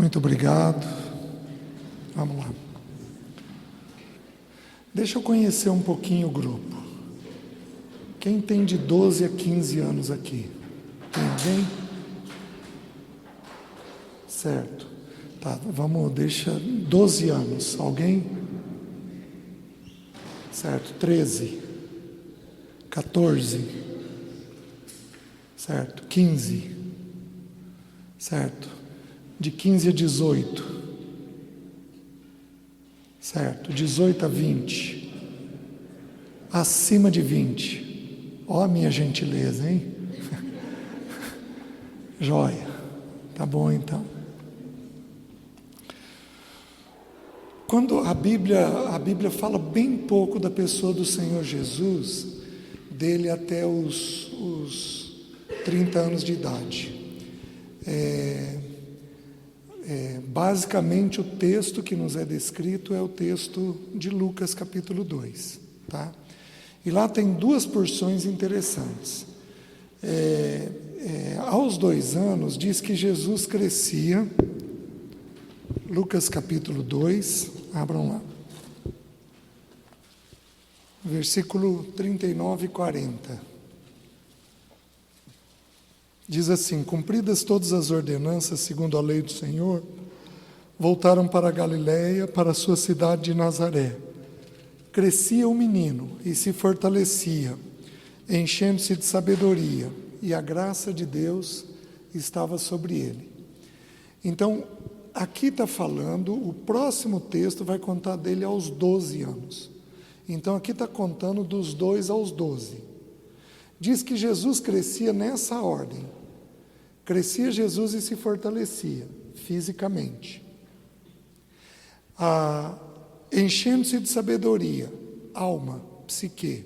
Muito obrigado. Vamos lá. Deixa eu conhecer um pouquinho o grupo. Quem tem de 12 a 15 anos aqui? Tem alguém? Certo. Tá, deixa 12 anos. Alguém? Certo. 13. 14. Certo. 15. Certo. De 15 a 18. Certo. 18 a 20. Acima de 20. Ó a minha gentileza, hein? Joia. Tá bom, então. Quando a Bíblia fala bem pouco da pessoa do Senhor Jesus, dele até os 30 anos de idade. Basicamente o texto que nos é descrito é o texto de Lucas capítulo 2, tá? E lá tem duas porções interessantes. Aos 2 anos diz que Jesus crescia. Lucas capítulo 2, abram lá. Versículo 39 e 40. Diz assim: cumpridas todas as ordenanças segundo a lei do Senhor, voltaram para a Galiléia, para a sua cidade de Nazaré. Crescia o menino e se fortalecia, enchendo-se de sabedoria, e a graça de Deus estava sobre ele. Então, aqui está falando, o próximo texto vai contar dele aos 12 anos. Então, aqui está contando dos 2 aos 12. Diz que Jesus crescia nessa ordem. Crescia Jesus e se fortalecia fisicamente. Enchendo-se de sabedoria, alma, psique.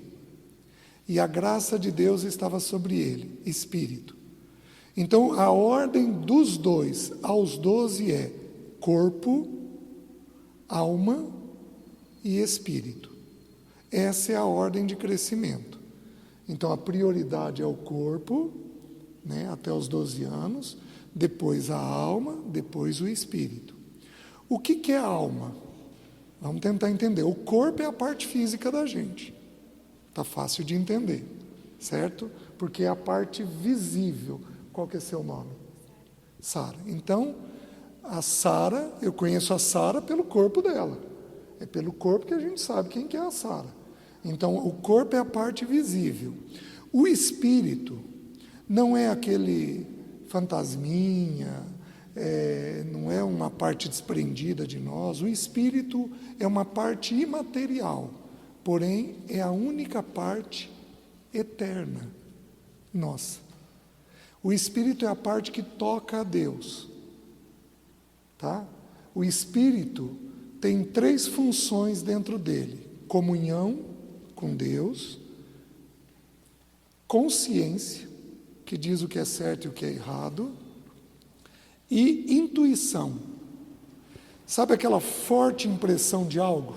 E a graça de Deus estava sobre ele, espírito. Então, a ordem dos 2 aos 12 é corpo, alma e espírito. Essa é a ordem de crescimento. Então, a prioridade é o corpo, né, até os 12 anos, depois a alma, depois o espírito. O que é a alma? Vamos tentar entender. O corpo é a parte física da gente. Está fácil de entender, certo? Porque é a parte visível. Qual que é seu nome? Sara. Então, a Sara, eu conheço a Sara pelo corpo dela. É pelo corpo que a gente sabe quem que é a Sara. Então, o corpo é a parte visível. O espírito não é aquele fantasminha, não é uma parte desprendida de nós. O espírito é uma parte imaterial, porém é a única parte eterna nossa. O espírito é a parte que toca a Deus, tá? O espírito tem 3 funções dentro dele: comunhão com Deus, consciência, que diz o que é certo e o que é errado, e intuição. Sabe aquela forte impressão de algo?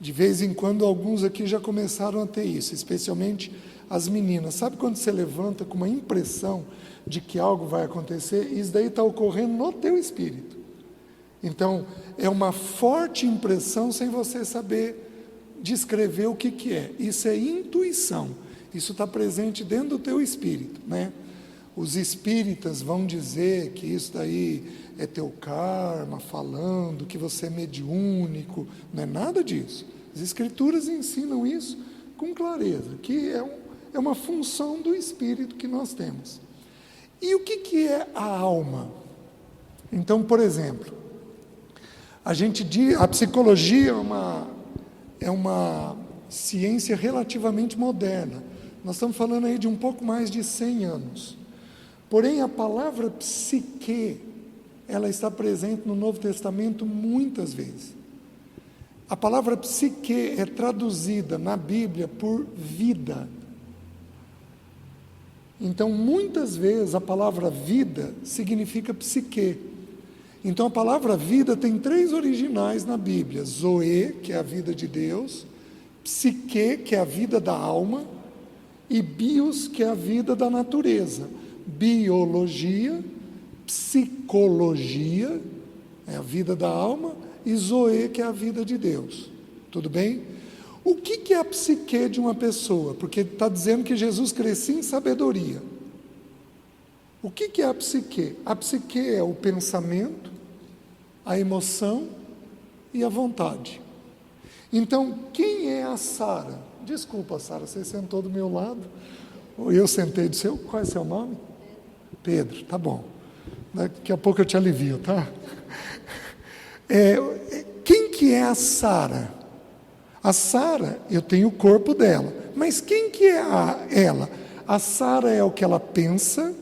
De vez em quando alguns aqui já começaram a ter isso, especialmente as meninas. Sabe quando você levanta com uma impressão de que algo vai acontecer? Isso daí está ocorrendo no teu espírito. Então, é uma forte impressão sem você saber descrever o que é. Isso é intuição. Isso está presente dentro do teu espírito, né? Os espíritas vão dizer que isso daí é teu karma falando, que você é mediúnico. Não é nada disso. As escrituras ensinam isso com clareza, que é uma função do espírito que nós temos. E o que é a alma? Então, por exemplo, a psicologia é uma ciência relativamente moderna. Nós estamos falando aí de um pouco mais de 100 anos. Porém, a palavra psique, ela está presente no Novo Testamento muitas vezes. A palavra psique é traduzida na Bíblia por vida. Então, muitas vezes, a palavra vida significa psique. Então, a palavra vida tem 3 originais na Bíblia: zoe, que é a vida de Deus; psique, que é a vida da alma; e bios, que é a vida da natureza. Biologia, psicologia, é a vida da alma, e zoe, que é a vida de Deus. Tudo bem? O que é a psique de uma pessoa? Porque está dizendo que Jesus crescia em sabedoria. O que é a psique? A psique é o pensamento, a emoção e a vontade. Então, quem é a Sara? Desculpa, Sara, você sentou do meu lado, ou eu sentei do seu. Qual é seu nome? Pedro, tá bom. Daqui a pouco eu te alivio, tá? Quem que é a Sara? A Sara, eu tenho o corpo dela, mas quem que é ela? A Sara é o que ela pensa,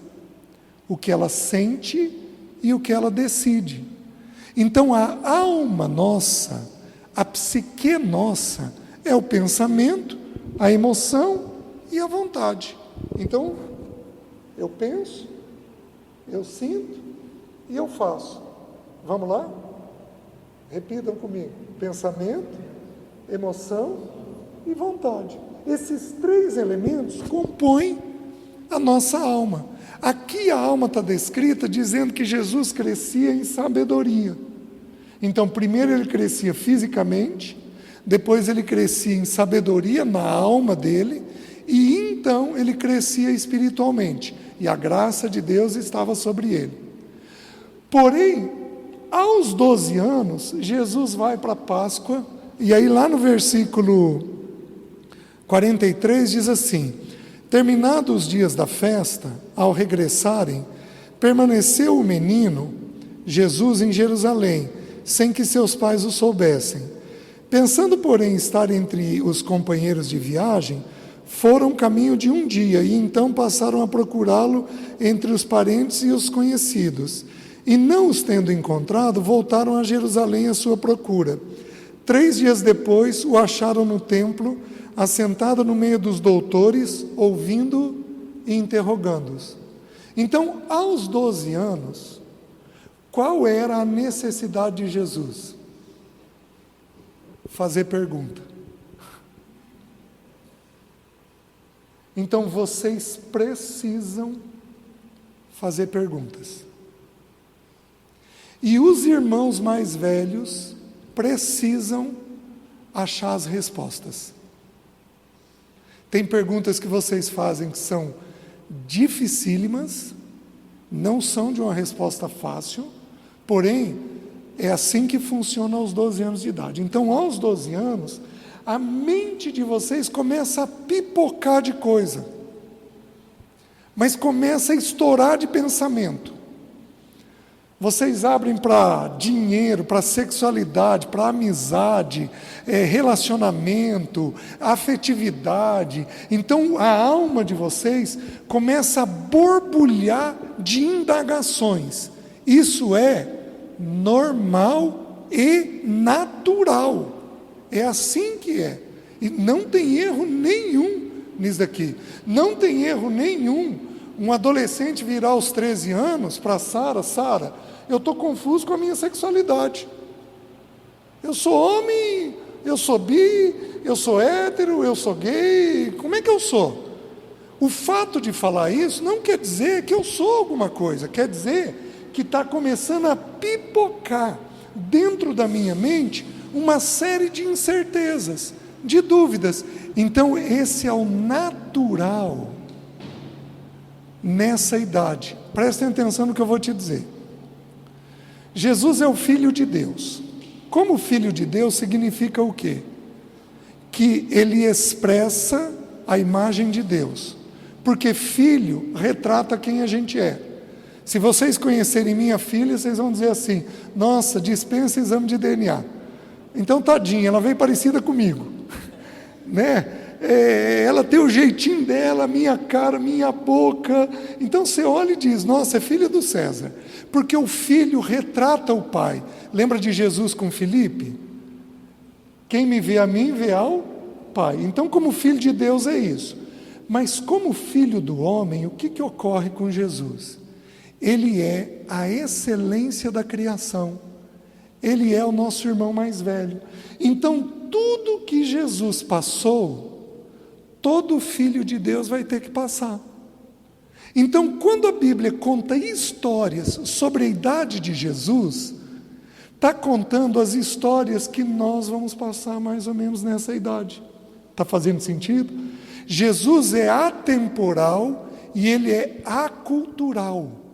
o que ela sente e o que ela decide. Então a alma nossa, a psique nossa, é o pensamento, a emoção e a vontade. Então, eu penso, eu sinto e eu faço. Vamos lá? Repitam comigo: pensamento, emoção e vontade. Esses três elementos compõem a nossa alma. Aqui a alma está descrita dizendo que Jesus crescia em sabedoria. Então, primeiro ele crescia fisicamente, depois ele crescia em sabedoria na alma dele, e então ele crescia espiritualmente, e a graça de Deus estava sobre ele. Porém, aos 12 anos, Jesus vai para a Páscoa, e aí lá no versículo 43 diz assim: terminados os dias da festa, ao regressarem, permaneceu o menino, Jesus, em Jerusalém, sem que seus pais o soubessem. Pensando, porém, estar entre os companheiros de viagem, foram caminho de um dia, e então passaram a procurá-lo entre os parentes e os conhecidos. E não os tendo encontrado, voltaram a Jerusalém à sua procura. 3 dias depois, o acharam no templo, assentado no meio dos doutores, ouvindo e interrogando-os. Então, aos 12 anos, qual era a necessidade de Jesus? Fazer pergunta. Então, vocês precisam fazer perguntas. E os irmãos mais velhos precisam achar as respostas. Tem perguntas que vocês fazem que são dificílimas, não são de uma resposta fácil, porém, é assim que funciona aos 12 anos de idade. Então, aos 12 anos, a mente de vocês começa a pipocar de coisa, mas começa a estourar de pensamento. Vocês abrem para dinheiro, para sexualidade, para amizade, relacionamento, afetividade. Então a alma de vocês começa a borbulhar de indagações. Isso é normal e natural. É assim que é. E não tem erro nenhum nisso daqui. Não tem erro nenhum um adolescente virar aos 13 anos para Sara, eu estou confuso com a minha sexualidade. Eu sou homem, eu sou bi, eu sou hétero, eu sou gay, como é que eu sou? O fato de falar isso não quer dizer que eu sou alguma coisa, quer dizer que está começando a pipocar dentro da minha mente uma série de incertezas, de dúvidas. Então esse é o natural nessa idade. Prestem atenção no que eu vou te dizer. Jesus é o Filho de Deus. Como Filho de Deus significa o quê? Que ele expressa a imagem de Deus. Porque filho retrata quem a gente é. Se vocês conhecerem minha filha, vocês vão dizer assim: nossa, dispensa exame de DNA. Então, tadinha, ela veio parecida comigo. Né? Ela tem o jeitinho dela, minha cara, minha boca. Então você olha e diz: nossa, é filha do César. Porque o filho retrata o pai. Lembra de Jesus com Filipe? Quem me vê a mim, vê ao Pai. Então, como filho de Deus é isso. Mas como filho do homem, o que ocorre com Jesus? Ele é a excelência da criação. Ele é o nosso irmão mais velho. Então, tudo que Jesus passou, todo filho de Deus vai ter que passar. Então, quando a Bíblia conta histórias sobre a idade de Jesus, está contando as histórias que nós vamos passar mais ou menos nessa idade. Está fazendo sentido? Jesus é atemporal e ele é acultural.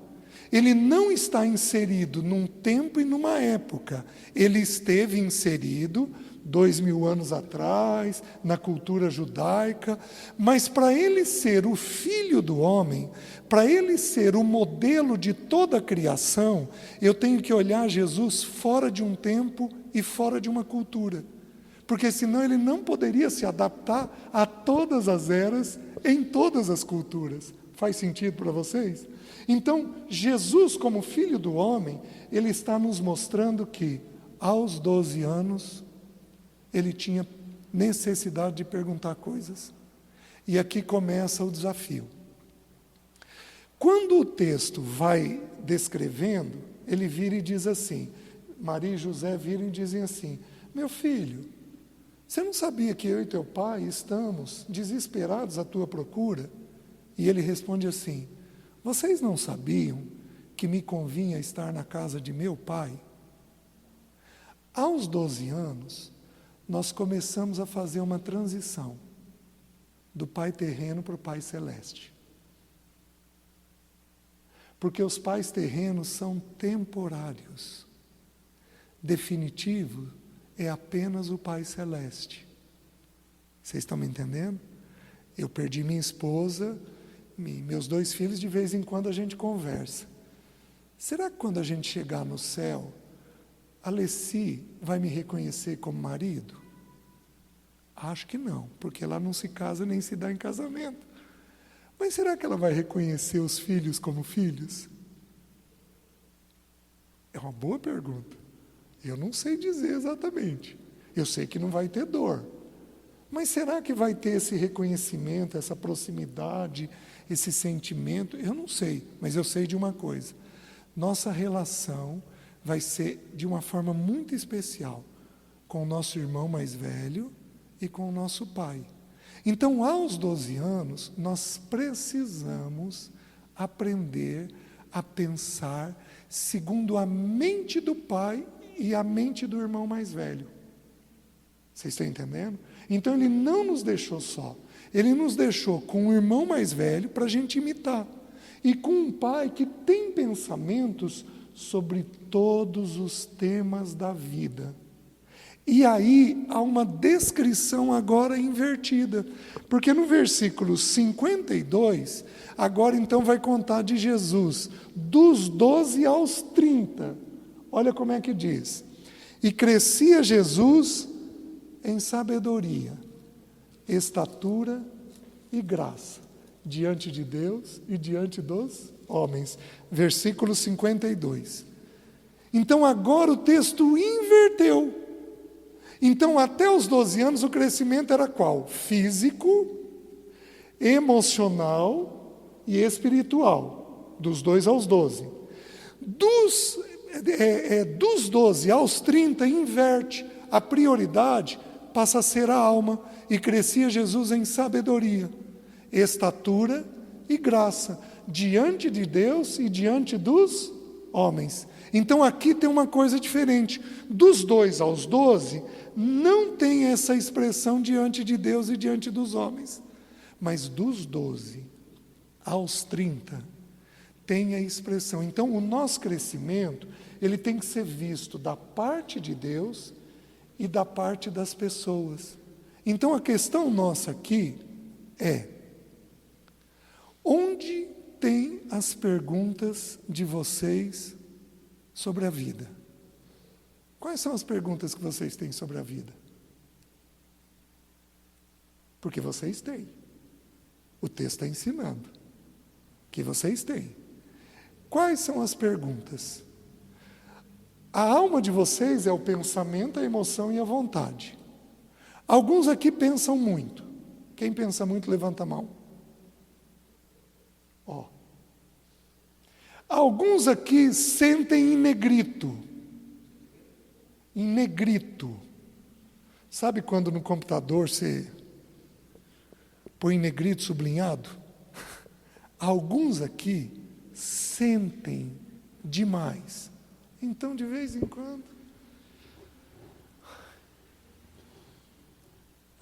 Ele não está inserido num tempo e numa época. Ele esteve inserido 2000 anos atrás, na cultura judaica, mas para ele ser o filho do homem, para ele ser o modelo de toda a criação, eu tenho que olhar Jesus fora de um tempo e fora de uma cultura. Porque senão ele não poderia se adaptar a todas as eras, em todas as culturas. Faz sentido para vocês? Então, Jesus, como filho do homem, ele está nos mostrando que, aos 12 anos, ele tinha necessidade de perguntar coisas. E aqui começa o desafio. Quando o texto vai descrevendo, ele vira e diz assim, Maria e José viram e dizem assim, meu filho, você não sabia que eu e teu pai estamos desesperados à tua procura? E ele responde assim, vocês não sabiam que me convinha estar na casa de meu pai? Aos 12 anos, nós começamos a fazer uma transição do pai terreno para o pai celeste. Porque os pais terrenos são temporários. Definitivo é apenas o pai celeste. Vocês estão me entendendo? Eu perdi minha esposa, meus 2 filhos, de vez em quando a gente conversa. Será que quando a gente chegar no céu, a Leci vai me reconhecer como marido? Acho que não, porque ela não se casa nem se dá em casamento. Mas será que ela vai reconhecer os filhos como filhos? É uma boa pergunta. Eu não sei dizer exatamente. Eu sei que não vai ter dor. Mas será que vai ter esse reconhecimento, essa proximidade, esse sentimento? Eu não sei, mas eu sei de uma coisa. Nossa relação vai ser de uma forma muito especial com o nosso irmão mais velho e com o nosso pai. Então, aos 12 anos, nós precisamos aprender a pensar segundo a mente do pai e a mente do irmão mais velho. Vocês estão entendendo? Então, ele não nos deixou só. Ele nos deixou com o irmão mais velho para a gente imitar. E com um pai que tem pensamentos sobre todos os temas da vida. E aí há uma descrição agora invertida, porque no versículo 52, agora então vai contar de Jesus, dos 12 aos 30. Olha como é que diz. E crescia Jesus em sabedoria, estatura e graça, diante de Deus e diante dos homens. Versículo 52. Então agora o texto inverteu. Então, até os 12 anos, o crescimento era qual? Físico, emocional e espiritual. Dos 2 aos 12. Dos 12 aos 30, inverte. A prioridade passa a ser a alma. E crescia Jesus em sabedoria, estatura e graça, diante de Deus e diante dos homens. Então, aqui tem uma coisa diferente. Dos 2 aos 12... não tem essa expressão diante de Deus e diante dos homens. Mas dos 12 aos 30, tem a expressão. Então, o nosso crescimento, ele tem que ser visto da parte de Deus e da parte das pessoas. Então, a questão nossa aqui é, onde tem as perguntas de vocês sobre a vida? Quais são as perguntas que vocês têm sobre a vida? Porque vocês têm. O texto está ensinando que vocês têm. Quais são as perguntas? A alma de vocês é o pensamento, a emoção e a vontade. Alguns aqui pensam muito. Quem pensa muito, levanta a mão. Ó. Alguns aqui sentem em negrito. Em negrito. Sabe quando no computador você põe em negrito sublinhado? Alguns aqui sentem demais. Então, de vez em quando,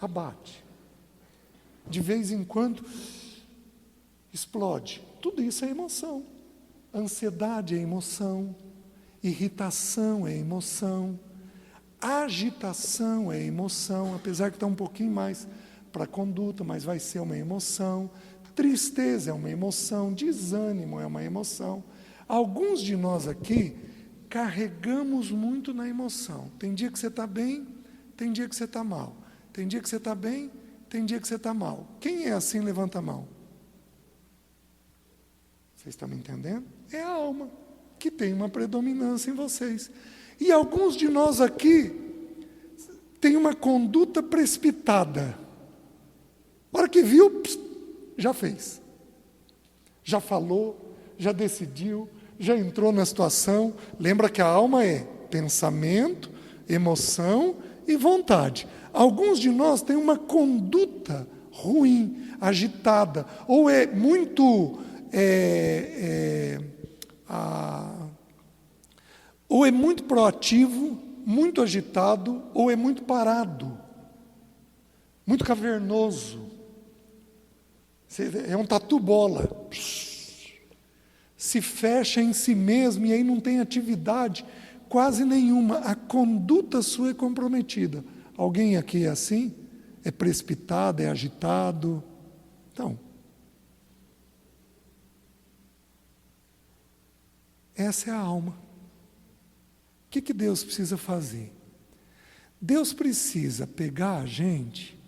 abate. De vez em quando, explode. Tudo isso é emoção. Ansiedade é emoção. Irritação é emoção. Agitação é emoção, apesar que está um pouquinho mais para a conduta, mas vai ser uma emoção. Tristeza é uma emoção. Desânimo é uma emoção. Alguns de nós aqui carregamos muito na emoção. Tem dia que você está bem, tem dia que você está mal. Tem dia que você está bem, tem dia que você está mal. Quem é assim, levanta a mão. Vocês estão me entendendo? É a alma que tem uma predominância em vocês. E alguns de nós aqui têm uma conduta precipitada. Na hora que viu, já fez. Já falou, já decidiu, já entrou na situação. Lembra que a alma é pensamento, emoção e vontade. Alguns de nós têm uma conduta ruim, agitada, ou é muito... ou é muito proativo, muito agitado, ou é muito parado, muito cavernoso. É um tatu-bola. Se fecha em si mesmo e aí não tem atividade quase nenhuma. A conduta sua é comprometida. Alguém aqui é assim? É precipitado, é agitado? Então, essa é a alma. O que Deus precisa fazer? Deus precisa pegar a gente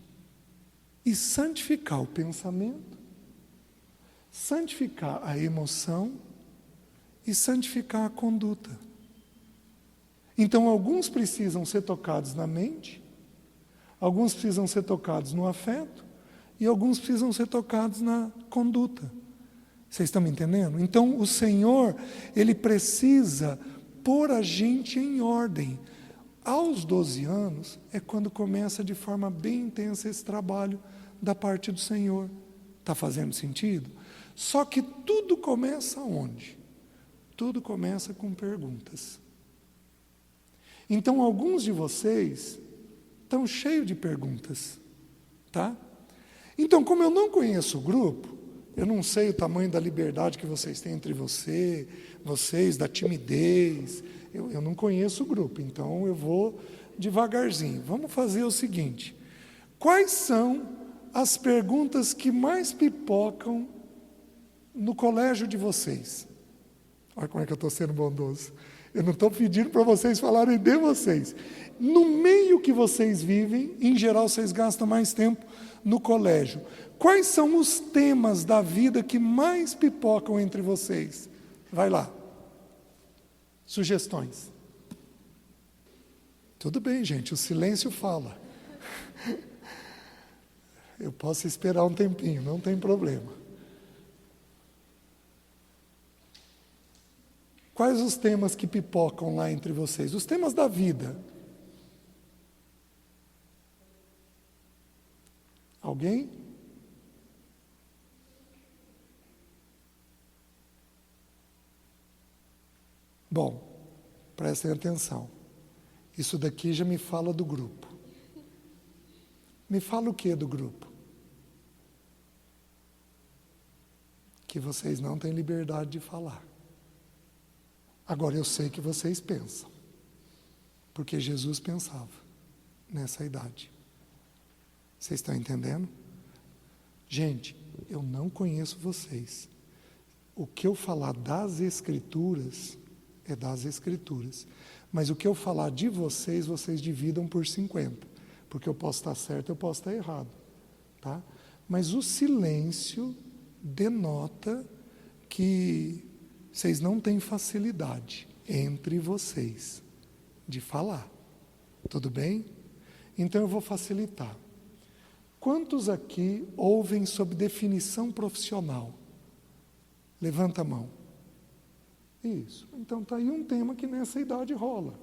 e santificar o pensamento, santificar a emoção e santificar a conduta. Então, alguns precisam ser tocados na mente, alguns precisam ser tocados no afeto e alguns precisam ser tocados na conduta. Vocês estão me entendendo? Então, o Senhor, Ele precisa pôr a gente em ordem. Aos 12 anos é quando começa de forma bem intensa esse trabalho da parte do Senhor. Está fazendo sentido? Só que tudo começa onde? Tudo começa com perguntas. Então, alguns de vocês estão cheios de perguntas, tá? Então, como eu não conheço o grupo, eu não sei o tamanho da liberdade que vocês têm entre vocês, da timidez. Eu não conheço o grupo, então eu vou devagarzinho. Vamos fazer o seguinte: quais são as perguntas que mais pipocam no colégio de vocês? Olha como é que eu estou sendo bondoso. Eu não estou pedindo para vocês falarem de vocês. No meio que vocês vivem, em geral, vocês gastam mais tempo no colégio. Quais são os temas da vida que mais pipocam entre vocês? Vai lá. Sugestões. Tudo bem, gente, o silêncio fala. Eu posso esperar um tempinho, não tem problema. Quais os temas que pipocam lá entre vocês? Os temas da vida. Alguém? Bom, prestem atenção. Isso daqui já me fala do grupo. Me fala o que do grupo? Que vocês não têm liberdade de falar. Agora, eu sei que vocês pensam, porque Jesus pensava nessa idade. Vocês estão entendendo? Gente, eu não conheço vocês. O que eu falar das Escrituras é das Escrituras. Mas o que eu falar de vocês, vocês dividam por 50. Porque eu posso estar certo, eu posso estar errado. Tá? Mas o silêncio denota que vocês não têm facilidade entre vocês de falar. Tudo bem? Então eu vou facilitar. Quantos aqui ouvem sobre definição profissional? Levanta a mão. Isso. Então está aí um tema que nessa idade rola.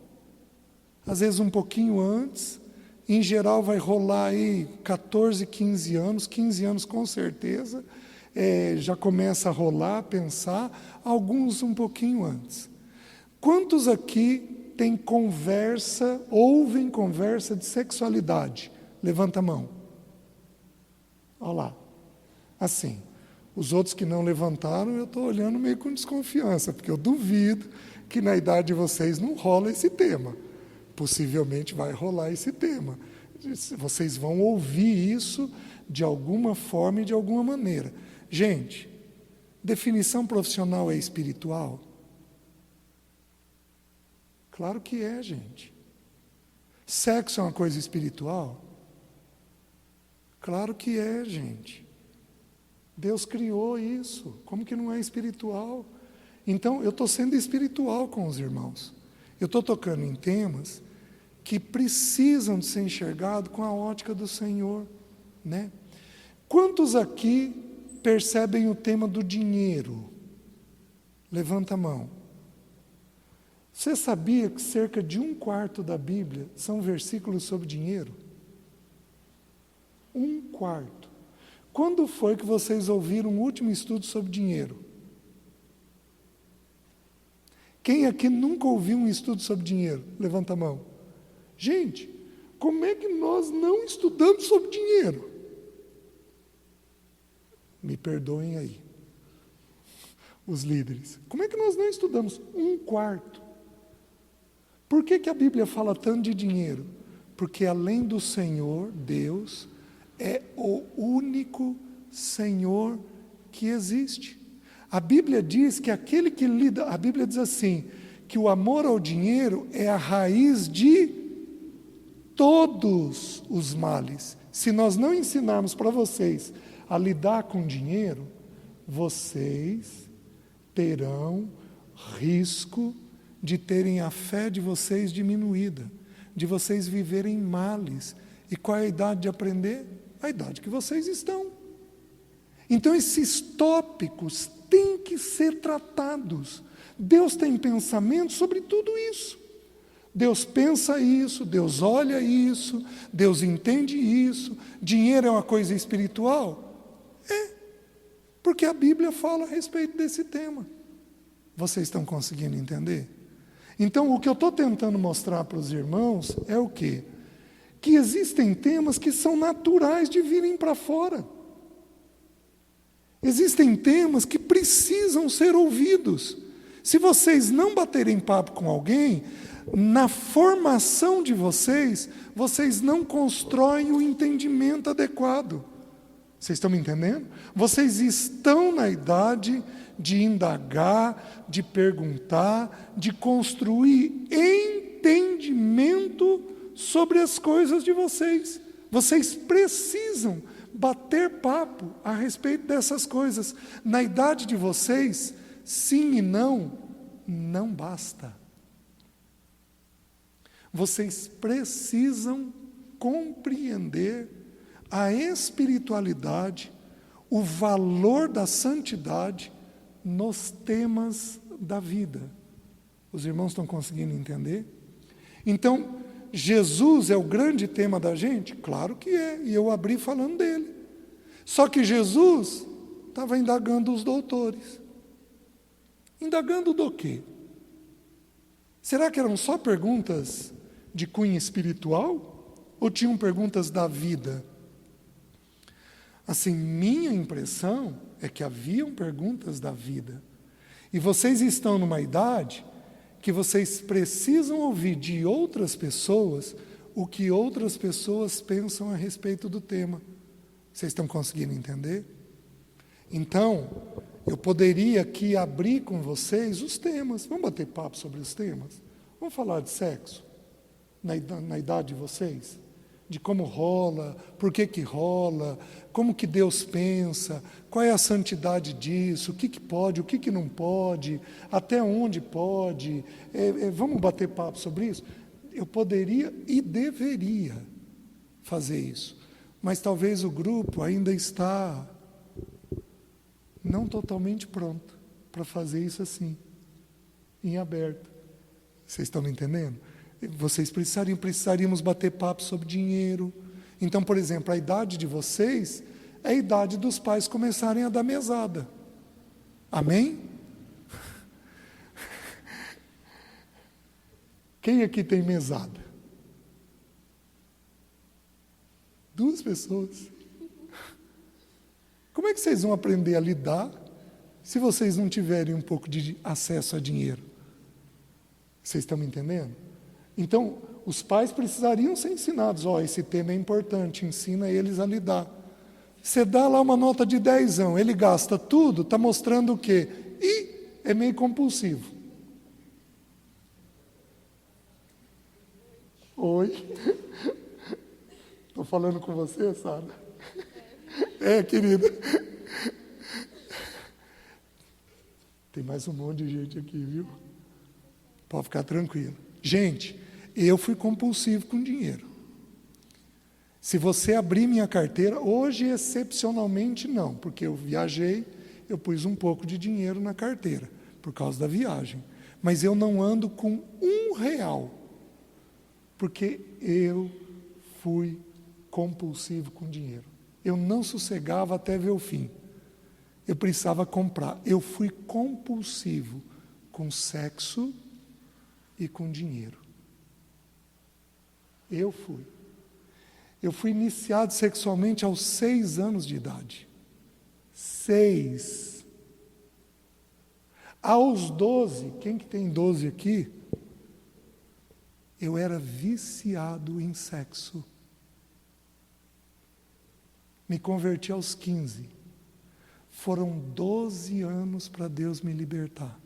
Às vezes um pouquinho antes, em geral vai rolar aí 14, 15 anos com certeza. já começa a rolar, pensar, alguns um pouquinho antes. Quantos aqui têm ouvem conversa de sexualidade? Levanta a mão. Olha lá. Assim. Os outros que não levantaram, eu estou olhando meio com desconfiança, porque eu duvido que na idade de vocês não rola esse tema. Possivelmente vai rolar esse tema. Vocês vão ouvir isso de alguma forma e de alguma maneira. Gente, definição profissional é espiritual? Claro que é, gente. Sexo é uma coisa espiritual? Claro que é, gente. Deus criou isso. Como que não é espiritual? Então, eu estou sendo espiritual com os irmãos. Eu estou tocando em temas que precisam de ser enxergados com a ótica do Senhor, né? Quantos aqui percebem o tema do dinheiro? Levanta a mão. Você sabia que cerca de 1/4 da Bíblia são versículos sobre dinheiro? 1/4. Quando foi que vocês ouviram o último estudo sobre dinheiro? Quem aqui nunca ouviu um estudo sobre dinheiro? Levanta a mão. Gente, como é que nós não estudamos sobre dinheiro? Me perdoem aí, os líderes. Como é que nós não estudamos? 1/4. Por que a Bíblia fala tanto de dinheiro? Porque além do Senhor, Deus é o único Senhor que existe. A Bíblia diz que aquele que lida, a Bíblia diz assim, que o amor ao dinheiro é a raiz de todos os males. Se nós não ensinarmos para vocês a lidar com dinheiro, vocês terão risco de terem a fé de vocês diminuída, de vocês viverem males. E qual é a idade de aprender? A idade que vocês estão. Então esses tópicos têm que ser tratados. Deus tem pensamento sobre tudo isso. Deus pensa isso, Deus olha isso, Deus entende isso. Dinheiro é uma coisa espiritual? É, porque a Bíblia fala a respeito desse tema. Vocês estão conseguindo entender? Então, o que eu estou tentando mostrar para os irmãos é o quê? Que existem temas que são naturais de virem para fora. Existem temas que precisam ser ouvidos. Se vocês não baterem papo com alguém, na formação de vocês, vocês não constroem o entendimento adequado. Vocês estão me entendendo? Vocês estão na idade de indagar, de perguntar, de construir entendimento sobre as coisas de vocês. Vocês precisam bater papo a respeito dessas coisas. Na idade de vocês, sim e não basta. Vocês precisam compreender a espiritualidade, o valor da santidade nos temas da vida. Os irmãos estão conseguindo entender? Então, Jesus é o grande tema da gente? Claro que é, e eu abri falando dele. Só que Jesus estava indagando os doutores. Indagando do quê? Será que eram só perguntas de cunho espiritual? Ou tinham perguntas da vida? Assim, minha impressão é que haviam perguntas da vida. E vocês estão numa idade que vocês precisam ouvir de outras pessoas o que outras pessoas pensam a respeito do tema. Vocês estão conseguindo entender? Então, eu poderia aqui abrir com vocês os temas. Vamos bater papo sobre os temas? Vamos falar de sexo? Na idade de vocês? De como rola, por que rola, como que Deus pensa, qual é a santidade disso, o que pode, o que não pode, até onde pode. Vamos bater papo sobre isso? Eu poderia e deveria fazer isso, mas talvez o grupo ainda está não totalmente pronto para fazer isso assim, em aberto. Vocês estão me entendendo? Vocês precisaríamos bater papo sobre dinheiro. Então, por exemplo, a idade de vocês é a idade dos pais começarem a dar mesada. Amém? Quem aqui tem mesada? 2 pessoas. Como é que vocês vão aprender a lidar se vocês não tiverem um pouco de acesso a dinheiro? Vocês estão me entendendo? Então, os pais precisariam ser ensinados. Esse tema é importante, ensina eles a lidar. Você dá lá uma nota de 10, ele gasta tudo, está mostrando o quê? É meio compulsivo. Oi? Estou falando com você, Sara? Querida. Tem mais um monte de gente aqui, viu? Pode ficar tranquilo. Gente, eu fui compulsivo com dinheiro. Se você abrir minha carteira, hoje excepcionalmente não, porque eu viajei, eu pus um pouco de dinheiro na carteira, por causa da viagem. Mas eu não ando com R$1, porque eu fui compulsivo com dinheiro. Eu não sossegava até ver o fim. Eu precisava comprar. Eu fui compulsivo com sexo e com dinheiro. Eu fui iniciado sexualmente aos 6 anos de idade. 6. Aos 12, quem que tem 12 aqui? Eu era viciado em sexo. Me converti aos 15. Foram 12 anos para Deus me libertar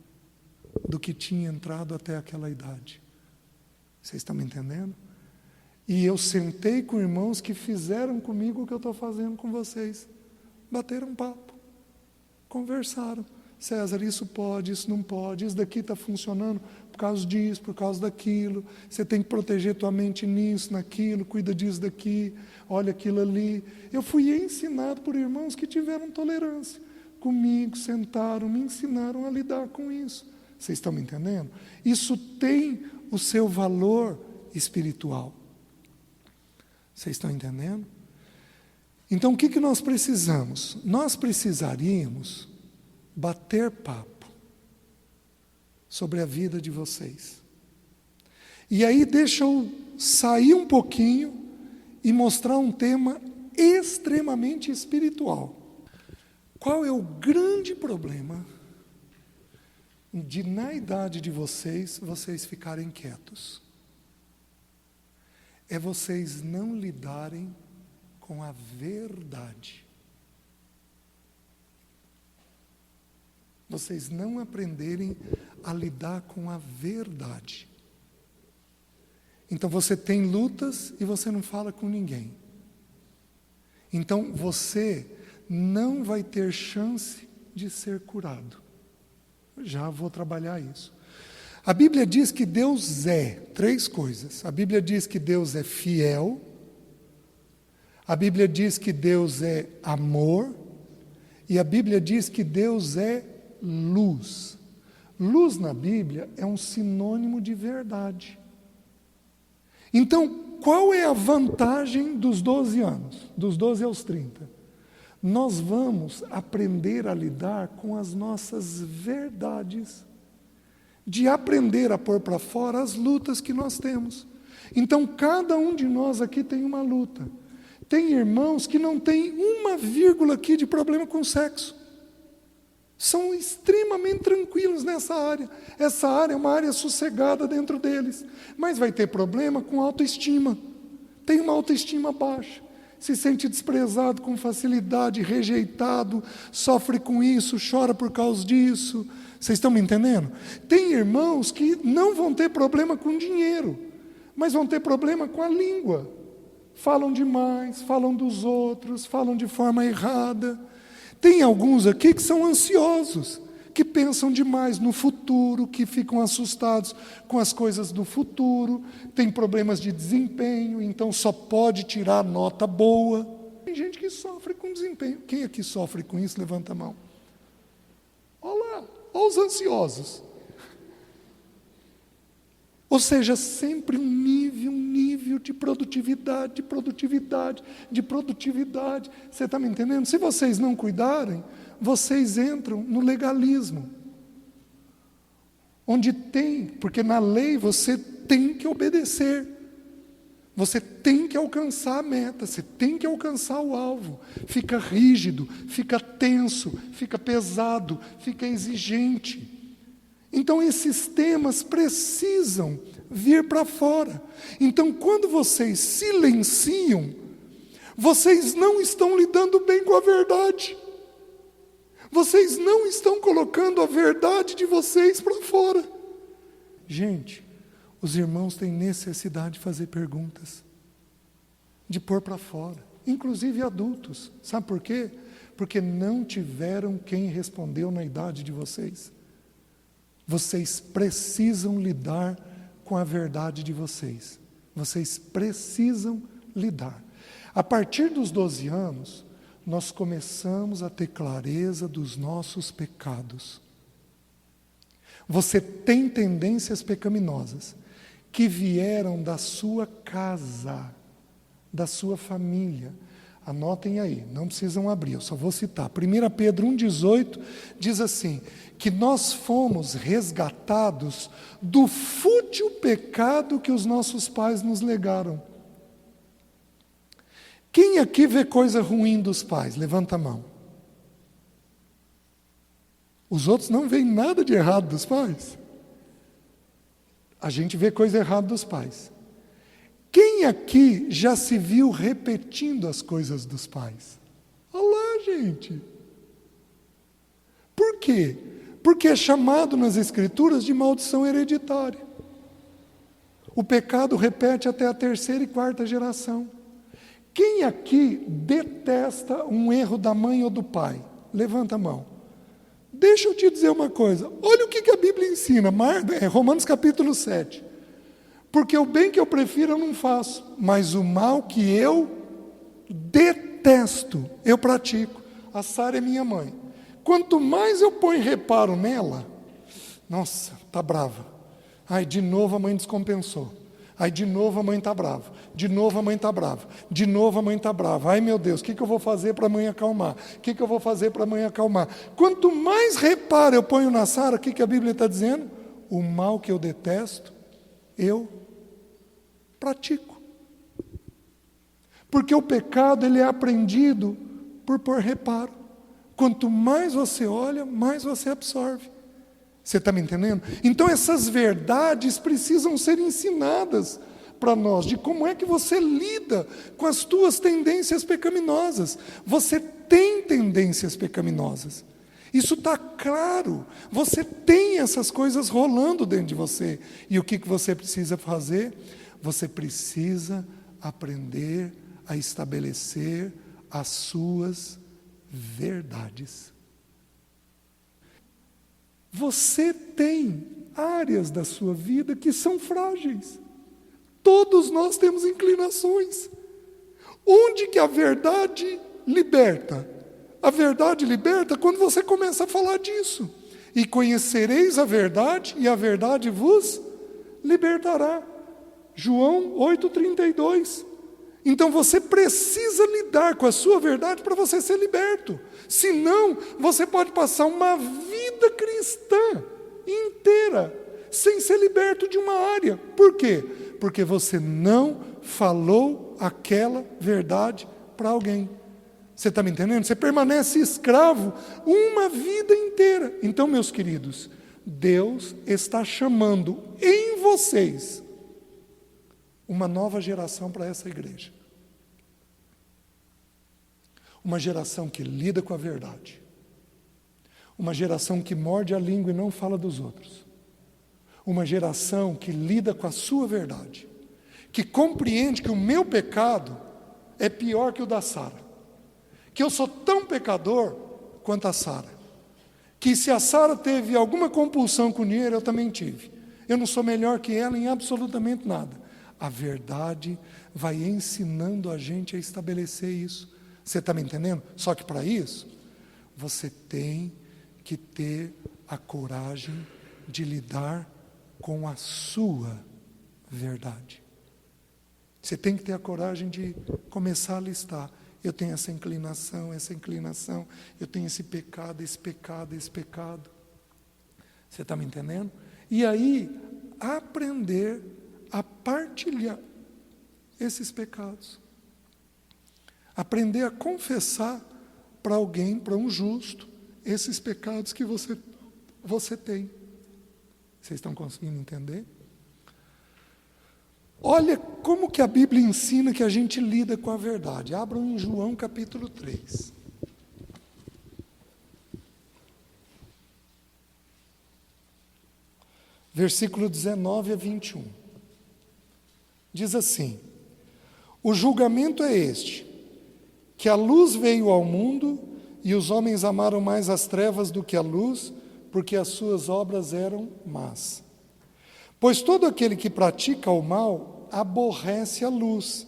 do que tinha entrado até aquela idade. Vocês estão me entendendo? E eu sentei com irmãos que fizeram comigo o que eu estou fazendo com vocês. Bateram papo, conversaram. César, isso pode, isso não pode, isso daqui está funcionando por causa disso, por causa daquilo. Você tem que proteger tua mente nisso, naquilo, cuida disso daqui, olha aquilo ali. Eu fui ensinado por irmãos que tiveram tolerância comigo, sentaram, me ensinaram a lidar com isso. Vocês estão me entendendo? Isso tem o seu valor espiritual. Vocês estão entendendo? Então, o que nós precisamos? Nós precisaríamos bater papo sobre a vida de vocês. E aí deixa eu sair um pouquinho e mostrar um tema extremamente espiritual. Qual é o grande problema de, na idade de vocês ficarem quietos? É vocês não lidarem com a verdade. Vocês não aprenderem a lidar com a verdade. Então você tem lutas e você não fala com ninguém. Então você não vai ter chance de ser curado. Já vou trabalhar isso. A Bíblia diz que Deus é 3 coisas. A Bíblia diz que Deus é fiel. A Bíblia diz que Deus é amor. E a Bíblia diz que Deus é luz. Luz na Bíblia é um sinônimo de verdade. Então, qual é a vantagem dos 12 anos? Dos 12 aos 30? Nós vamos aprender a lidar com as nossas verdades, de aprender a pôr para fora as lutas que nós temos. Então, cada um de nós aqui tem uma luta. Tem irmãos que não têm uma vírgula aqui de problema com sexo. São extremamente tranquilos nessa área. Essa área é uma área sossegada dentro deles. Mas vai ter problema com autoestima. Tem uma autoestima baixa. Se sente desprezado com facilidade, rejeitado, sofre com isso, chora por causa disso. Vocês estão me entendendo? Tem irmãos que não vão ter problema com dinheiro, mas vão ter problema com a língua. Falam demais, falam dos outros, falam de forma errada. Tem alguns aqui que são ansiosos, que pensam demais no futuro, que ficam assustados com as coisas do futuro, tem problemas de desempenho, então só pode tirar nota boa. Tem gente que sofre com desempenho. Quem aqui sofre com isso? Levanta a mão. Olha lá, olha os ansiosos. Ou seja, sempre um nível de produtividade, de produtividade, de produtividade. Você está me entendendo? Se vocês não cuidarem, vocês entram no legalismo. Onde tem, porque na lei você tem que obedecer. Você tem que alcançar a meta, você tem que alcançar o alvo. Fica rígido, fica tenso, fica pesado, fica exigente. Então esses temas precisam vir para fora. Então quando vocês silenciam, vocês não estão lidando bem com a verdade. Vocês não estão colocando a verdade de vocês para fora. Gente, os irmãos têm necessidade de fazer perguntas, de pôr para fora, inclusive adultos. Sabe por quê? Porque não tiveram quem respondeu na idade de vocês. Vocês precisam lidar com a verdade de vocês. Vocês precisam lidar. A partir dos 12 anos, nós começamos a ter clareza dos nossos pecados. Você tem tendências pecaminosas que vieram da sua casa, da sua família. Anotem aí, não precisam abrir, eu só vou citar. 1 Pedro 1,18 diz assim, que nós fomos resgatados do fútil pecado que os nossos pais nos legaram. Quem aqui vê coisa ruim dos pais? Levanta a mão. Os outros não veem nada de errado dos pais. A gente vê coisa errada dos pais. Quem aqui já se viu repetindo as coisas dos pais? Olha lá, gente. Por quê? Porque é chamado nas Escrituras de maldição hereditária. O pecado repete até a 3ª e 4ª geração. Quem aqui detesta um erro da mãe ou do pai? Levanta a mão. Deixa eu te dizer uma coisa. Olha o que a Bíblia ensina. Romanos capítulo 7. Porque o bem que eu prefiro eu não faço, mas o mal que eu detesto, eu pratico. A Sara é minha mãe. Quanto mais eu ponho reparo nela, nossa, está brava. Ai, de novo a mãe descompensou. Ai, de novo a mãe está brava. De novo a mãe está brava. De novo a mãe está brava. Ai, meu Deus, o que eu vou fazer para a mãe acalmar? O que eu vou fazer para a mãe acalmar? Quanto mais reparo eu ponho na Sara, o que a Bíblia está dizendo? O mal que eu detesto, eu pratico. Porque o pecado, ele é aprendido por pôr reparo. Quanto mais você olha, mais você absorve. Você está me entendendo? Então essas verdades precisam ser ensinadas para nós, de como é que você lida com as tuas tendências pecaminosas. Você tem tendências pecaminosas. Isso está claro. Você tem essas coisas rolando dentro de você. E o que você precisa fazer? Você precisa aprender a estabelecer as suas verdades. Você tem áreas da sua vida que são frágeis. Todos nós temos inclinações. Onde que a verdade liberta? A verdade liberta quando você começa a falar disso. E conhecereis a verdade, e a verdade vos libertará. João 8,32. Então você precisa lidar com a sua verdade para você ser liberto. Senão, você pode passar uma vida cristã inteira sem ser liberto de uma área. Por quê? Porque você não falou aquela verdade para alguém. Você está me entendendo? Você permanece escravo uma vida inteira. Então, meus queridos, Deus está chamando em vocês uma nova geração para essa igreja. Uma geração que lida com a verdade. Uma geração que morde a língua e não fala dos outros. Uma geração que lida com a sua verdade. Que compreende que o meu pecado é pior que o da Sara. Que eu sou tão pecador quanto a Sara. Que se a Sara teve alguma compulsão com dinheiro, eu também tive. Eu não sou melhor que ela em absolutamente nada. A verdade vai ensinando a gente a estabelecer isso. Você está me entendendo? Só que para isso, você tem que ter a coragem de lidar com a sua verdade. Você tem que ter a coragem de começar a listar. Eu tenho essa inclinação, eu tenho esse pecado, esse pecado, esse pecado. Você está me entendendo? E aí, aprender a partilhar esses pecados. Aprender a confessar para alguém, para um justo, esses pecados que você tem. Vocês estão conseguindo entender? Olha como que a Bíblia ensina que a gente lida com a verdade. Abram em João capítulo 3. Versículo 19 a 21. Diz assim: o julgamento é este, que a luz veio ao mundo, e os homens amaram mais as trevas do que a luz, porque as suas obras eram más. Pois todo aquele que pratica o mal aborrece a luz,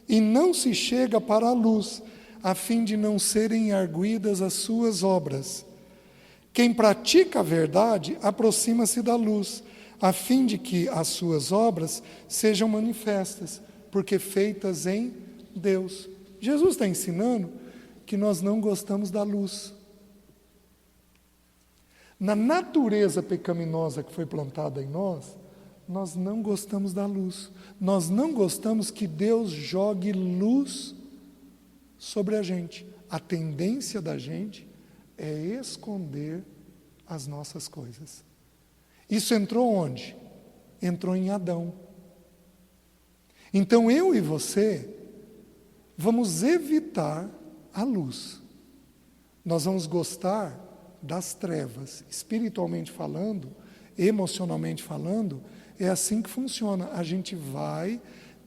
e não se chega para a luz, a fim de não serem arguidas as suas obras. Quem pratica a verdade aproxima-se da luz, a fim de que as suas obras sejam manifestas, porque feitas em Deus. Jesus está ensinando que nós não gostamos da luz. Na natureza pecaminosa que foi plantada em nós, nós não gostamos da luz. Nós não gostamos que Deus jogue luz sobre a gente. A tendência da gente é esconder as nossas coisas. Isso entrou onde? Entrou em Adão. Então eu e você vamos evitar a luz. Nós vamos gostar das trevas. Espiritualmente falando, emocionalmente falando, é assim que funciona. A gente vai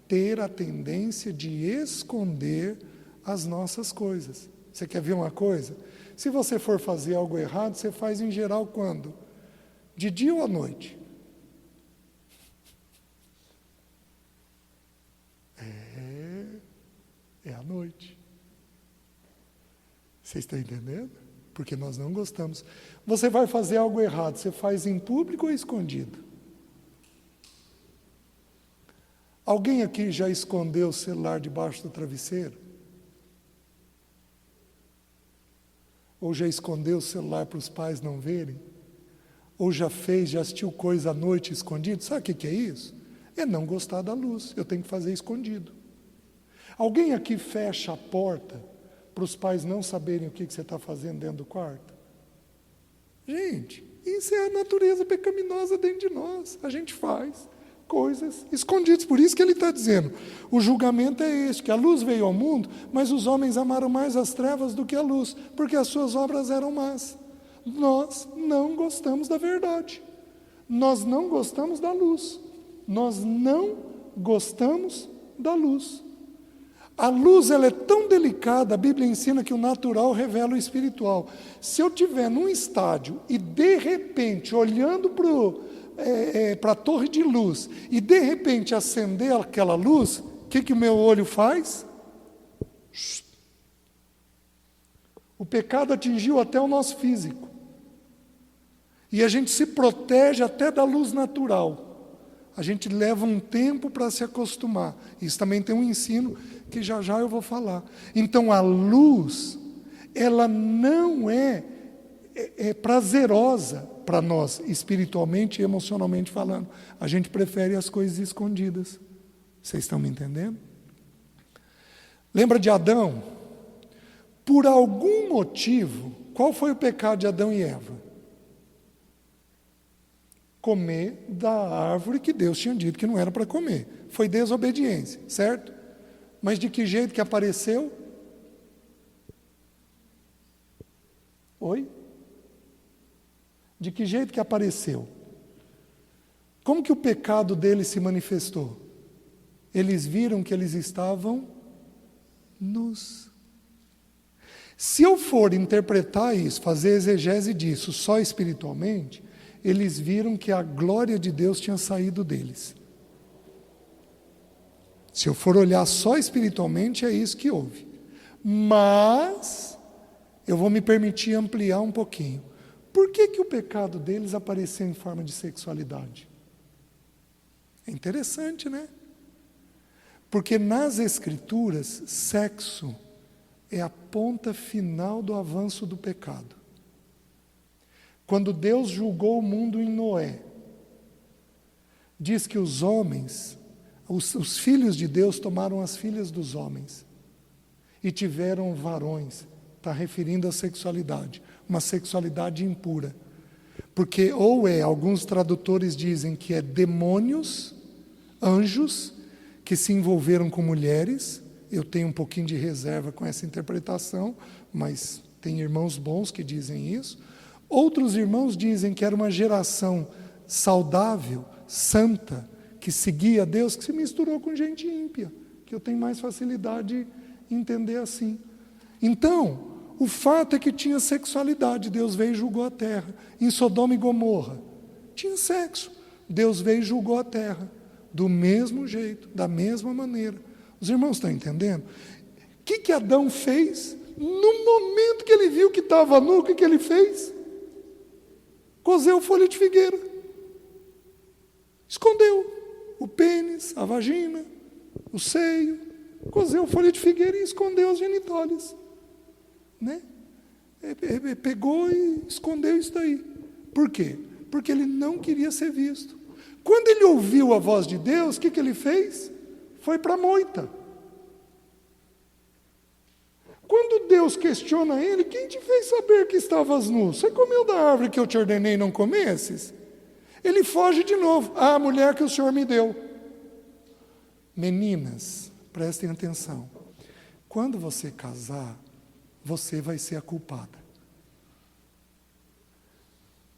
ter a tendência de esconder as nossas coisas. Você quer ver uma coisa? Se você for fazer algo errado, você faz em geral quando? De dia ou à noite? É à noite. Vocês estão entendendo? Porque nós não gostamos. Você vai fazer algo errado, você faz em público ou escondido? Alguém aqui já escondeu o celular debaixo do travesseiro? Ou já escondeu o celular para os pais não verem? Ou já assistiu coisa à noite escondido? Sabe o que é isso? É não gostar da luz. Eu tenho que fazer escondido. Alguém aqui fecha a porta para os pais não saberem o que você está fazendo dentro do quarto? Gente, isso é a natureza pecaminosa dentro de nós. A gente faz coisas escondidas. Por isso que ele está dizendo, o julgamento é este, que a luz veio ao mundo, mas os homens amaram mais as trevas do que a luz, porque as suas obras eram más. Nós não gostamos da verdade. Nós não gostamos da luz. Nós não gostamos da luz. A luz, ela é tão delicada, a Bíblia ensina que o natural revela o espiritual. Se eu estiver num estádio e de repente, olhando para a torre de luz, e de repente acender aquela luz, o que o meu olho faz? O pecado atingiu até o nosso físico. E a gente se protege até da luz natural. A gente leva um tempo para se acostumar. Isso também tem um ensino que já eu vou falar. Então a luz, ela não é prazerosa para nós, espiritualmente e emocionalmente falando. A gente prefere as coisas escondidas. Vocês estão me entendendo? Lembra de Adão? Por algum motivo, qual foi o pecado de Adão e Eva? Comer da árvore que Deus tinha dito que não era para comer. Foi desobediência, certo? Mas de que jeito que apareceu? Oi? De que jeito que apareceu? Como que o pecado deles se manifestou? Eles viram que eles estavam nus. Se eu for interpretar isso, fazer exegese disso só espiritualmente, eles viram que a glória de Deus tinha saído deles. Se eu for olhar só espiritualmente, é isso que houve. Mas, eu vou me permitir ampliar um pouquinho. Por que o pecado deles apareceu em forma de sexualidade? É interessante, né? Porque nas Escrituras, sexo é a ponta final do avanço do pecado. Quando Deus julgou o mundo em Noé, diz que os homens, os filhos de Deus tomaram as filhas dos homens e tiveram varões. Está referindo à sexualidade, uma sexualidade impura. Porque alguns tradutores dizem que é demônios, anjos, que se envolveram com mulheres. Eu tenho um pouquinho de reserva com essa interpretação, mas tem irmãos bons que dizem isso. Outros irmãos dizem que era uma geração saudável, santa, que seguia Deus, que se misturou com gente ímpia, que eu tenho mais facilidade em entender assim. Então, o fato é que tinha sexualidade, Deus veio e julgou a terra. Em Sodoma e Gomorra, tinha sexo, Deus veio e julgou a terra, do mesmo jeito, da mesma maneira. Os irmãos estão entendendo? O que Adão fez? No momento que ele viu que estava nu, o que ele fez? Cozeu folha de figueira. Escondeu o pênis, a vagina, o seio, cozeu folha de figueira e escondeu os genitólios. Né? Pegou e escondeu isso daí. Por quê? Porque ele não queria ser visto. Quando ele ouviu a voz de Deus, o que ele fez? Foi para a moita. Quando Deus questiona ele, quem te fez saber que estavas nu? Você comeu da árvore que eu te ordenei não comesses? Ele foge de novo. A mulher que o Senhor me deu. Meninas, prestem atenção. Quando você casar, você vai ser a culpada.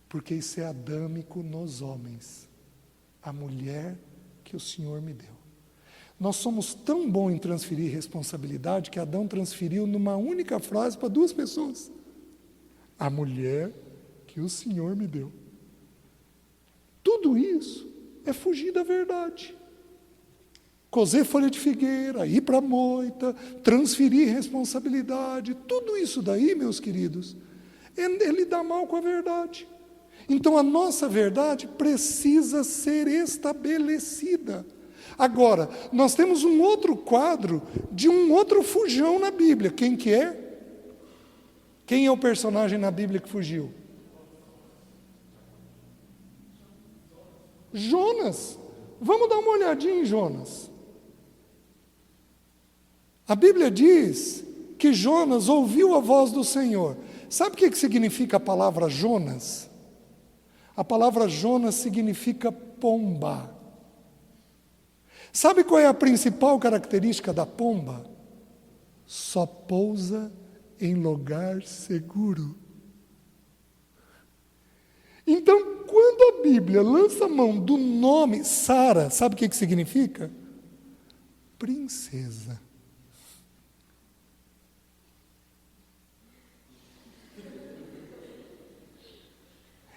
Porque isso é adâmico nos homens. A mulher que o Senhor me deu. Nós somos tão bons em transferir responsabilidade que Adão transferiu numa única frase para 2 pessoas. A mulher que o Senhor me deu. Tudo isso é fugir da verdade. Cozer folha de figueira, ir para a moita, transferir responsabilidade, tudo isso daí, meus queridos, é lidar mal com a verdade. Então a nossa verdade precisa ser estabelecida. Agora, nós temos um outro quadro de um outro fujão na Bíblia. Quem que é? Quem é o personagem na Bíblia que fugiu? Jonas. Vamos dar uma olhadinha em Jonas. A Bíblia diz que Jonas ouviu a voz do Senhor. Sabe o que significa a palavra Jonas? A palavra Jonas significa pomba. Sabe qual é a principal característica da pomba? Só pousa em lugar seguro. Então, quando a Bíblia lança a mão do nome Sara, sabe o que significa? Princesa.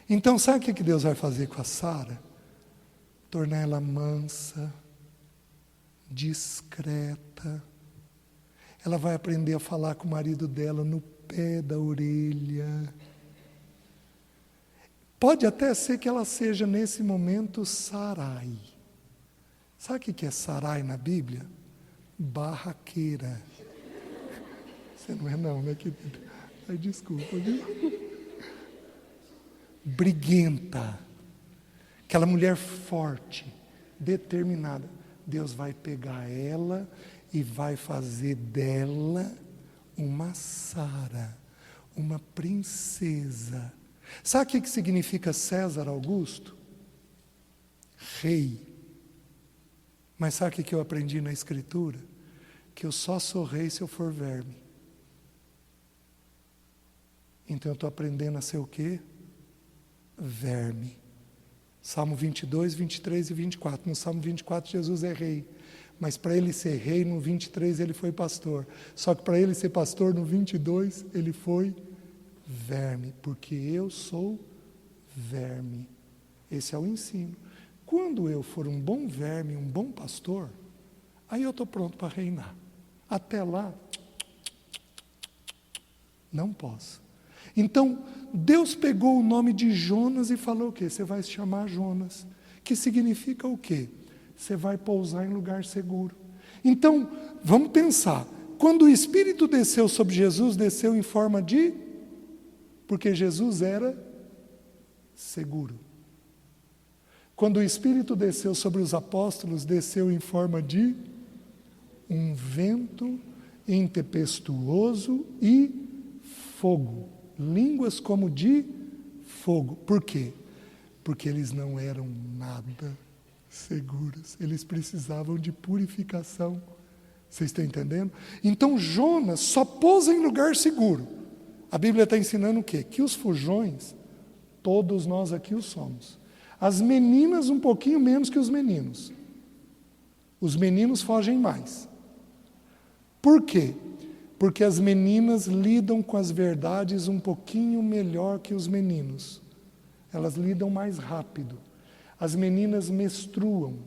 Então, sabe o que Deus vai fazer com a Sara? Tornar ela mansa, discreta. Ela vai aprender a falar com o marido dela no pé da orelha. Pode até ser que ela seja, nesse momento, Sarai. Sabe o que é Sarai na Bíblia? Barraqueira. Você não é não, né, querida? Ai, desculpa. Briguenta. Aquela mulher forte, determinada. Deus vai pegar ela e vai fazer dela uma Sara, uma princesa. Sabe o que significa César Augusto? Rei. Mas sabe o que eu aprendi na Escritura? Que eu só sou rei se eu for verme. Então eu estou aprendendo a ser o quê? Verme. Salmo 22, 23 e 24. No Salmo 24, Jesus é rei. Mas para ele ser rei, no 23 ele foi pastor. Só que para ele ser pastor, no 22 ele foi verme. Porque eu sou verme. Esse é o ensino. Quando eu for um bom verme, um bom pastor, aí eu estou pronto para reinar. Até lá, não posso. Então, Deus pegou o nome de Jonas e falou o quê? Você vai se chamar Jonas. Que significa o quê? você vai pousar em lugar seguro. Então, vamos pensar. Quando o Espírito desceu sobre Jesus, desceu em forma de... Porque Jesus era seguro. Quando o Espírito desceu sobre os apóstolos, desceu em forma de um vento intempestuoso e fogo. Línguas como de fogo. Por quê? Porque eles não eram nada seguros. Eles precisavam de purificação. Vocês estão entendendo? Então Jonas só pousa em lugar seguro. A Bíblia está ensinando o quê? Que os fujões, todos nós aqui o somos. As meninas um pouquinho menos que os meninos. Os meninos fogem mais. Por quê? Porque as meninas lidam com as verdades um pouquinho melhor que os meninos. Elas lidam mais rápido. As meninas menstruam,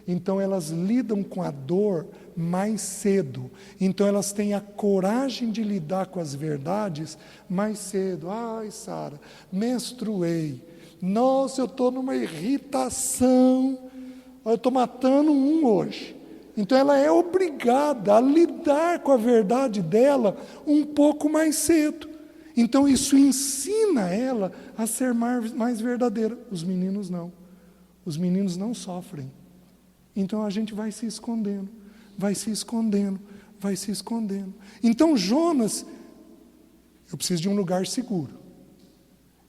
então elas lidam com a dor mais cedo. Então elas têm a coragem de lidar com as verdades mais cedo. Ai, Sara, menstruei. Nossa, eu estou numa irritação. Eu estou matando um hoje. Então ela é obrigada a lidar com a verdade dela um pouco mais cedo. Então isso ensina ela a ser mais verdadeira. Os meninos não. Os meninos não sofrem. Então a gente vai se escondendo, vai se escondendo, vai se escondendo. Então Jonas, eu preciso de um lugar seguro.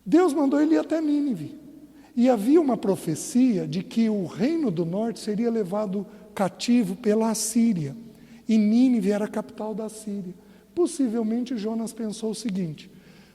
Deus mandou ele ir até Nínive. E havia uma profecia de que o reino do norte seria levado cativo pela Assíria. E Nínive era a capital da Síria. Possivelmente Jonas pensou o seguinte: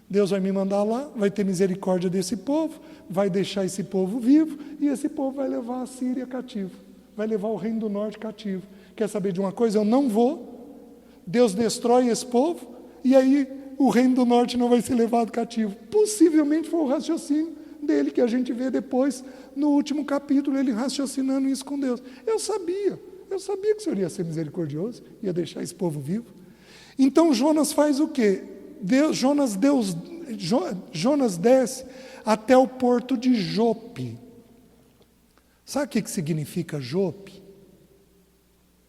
Deus vai me mandar lá, vai ter misericórdia desse povo, vai deixar esse povo vivo, e esse povo vai levar a Síria cativo, vai levar o reino do norte cativo. Quer saber de uma coisa? Eu não vou, Deus destrói esse povo, e aí o reino do norte não vai ser levado cativo. Possivelmente foi o raciocínio dele, que a gente vê depois, no último capítulo, ele raciocinando isso com Deus. Eu sabia que o Senhor ia ser misericordioso, ia deixar esse povo vivo. Então Jonas faz o quê? Jonas desce até o porto de Jope. Sabe o que significa Jope?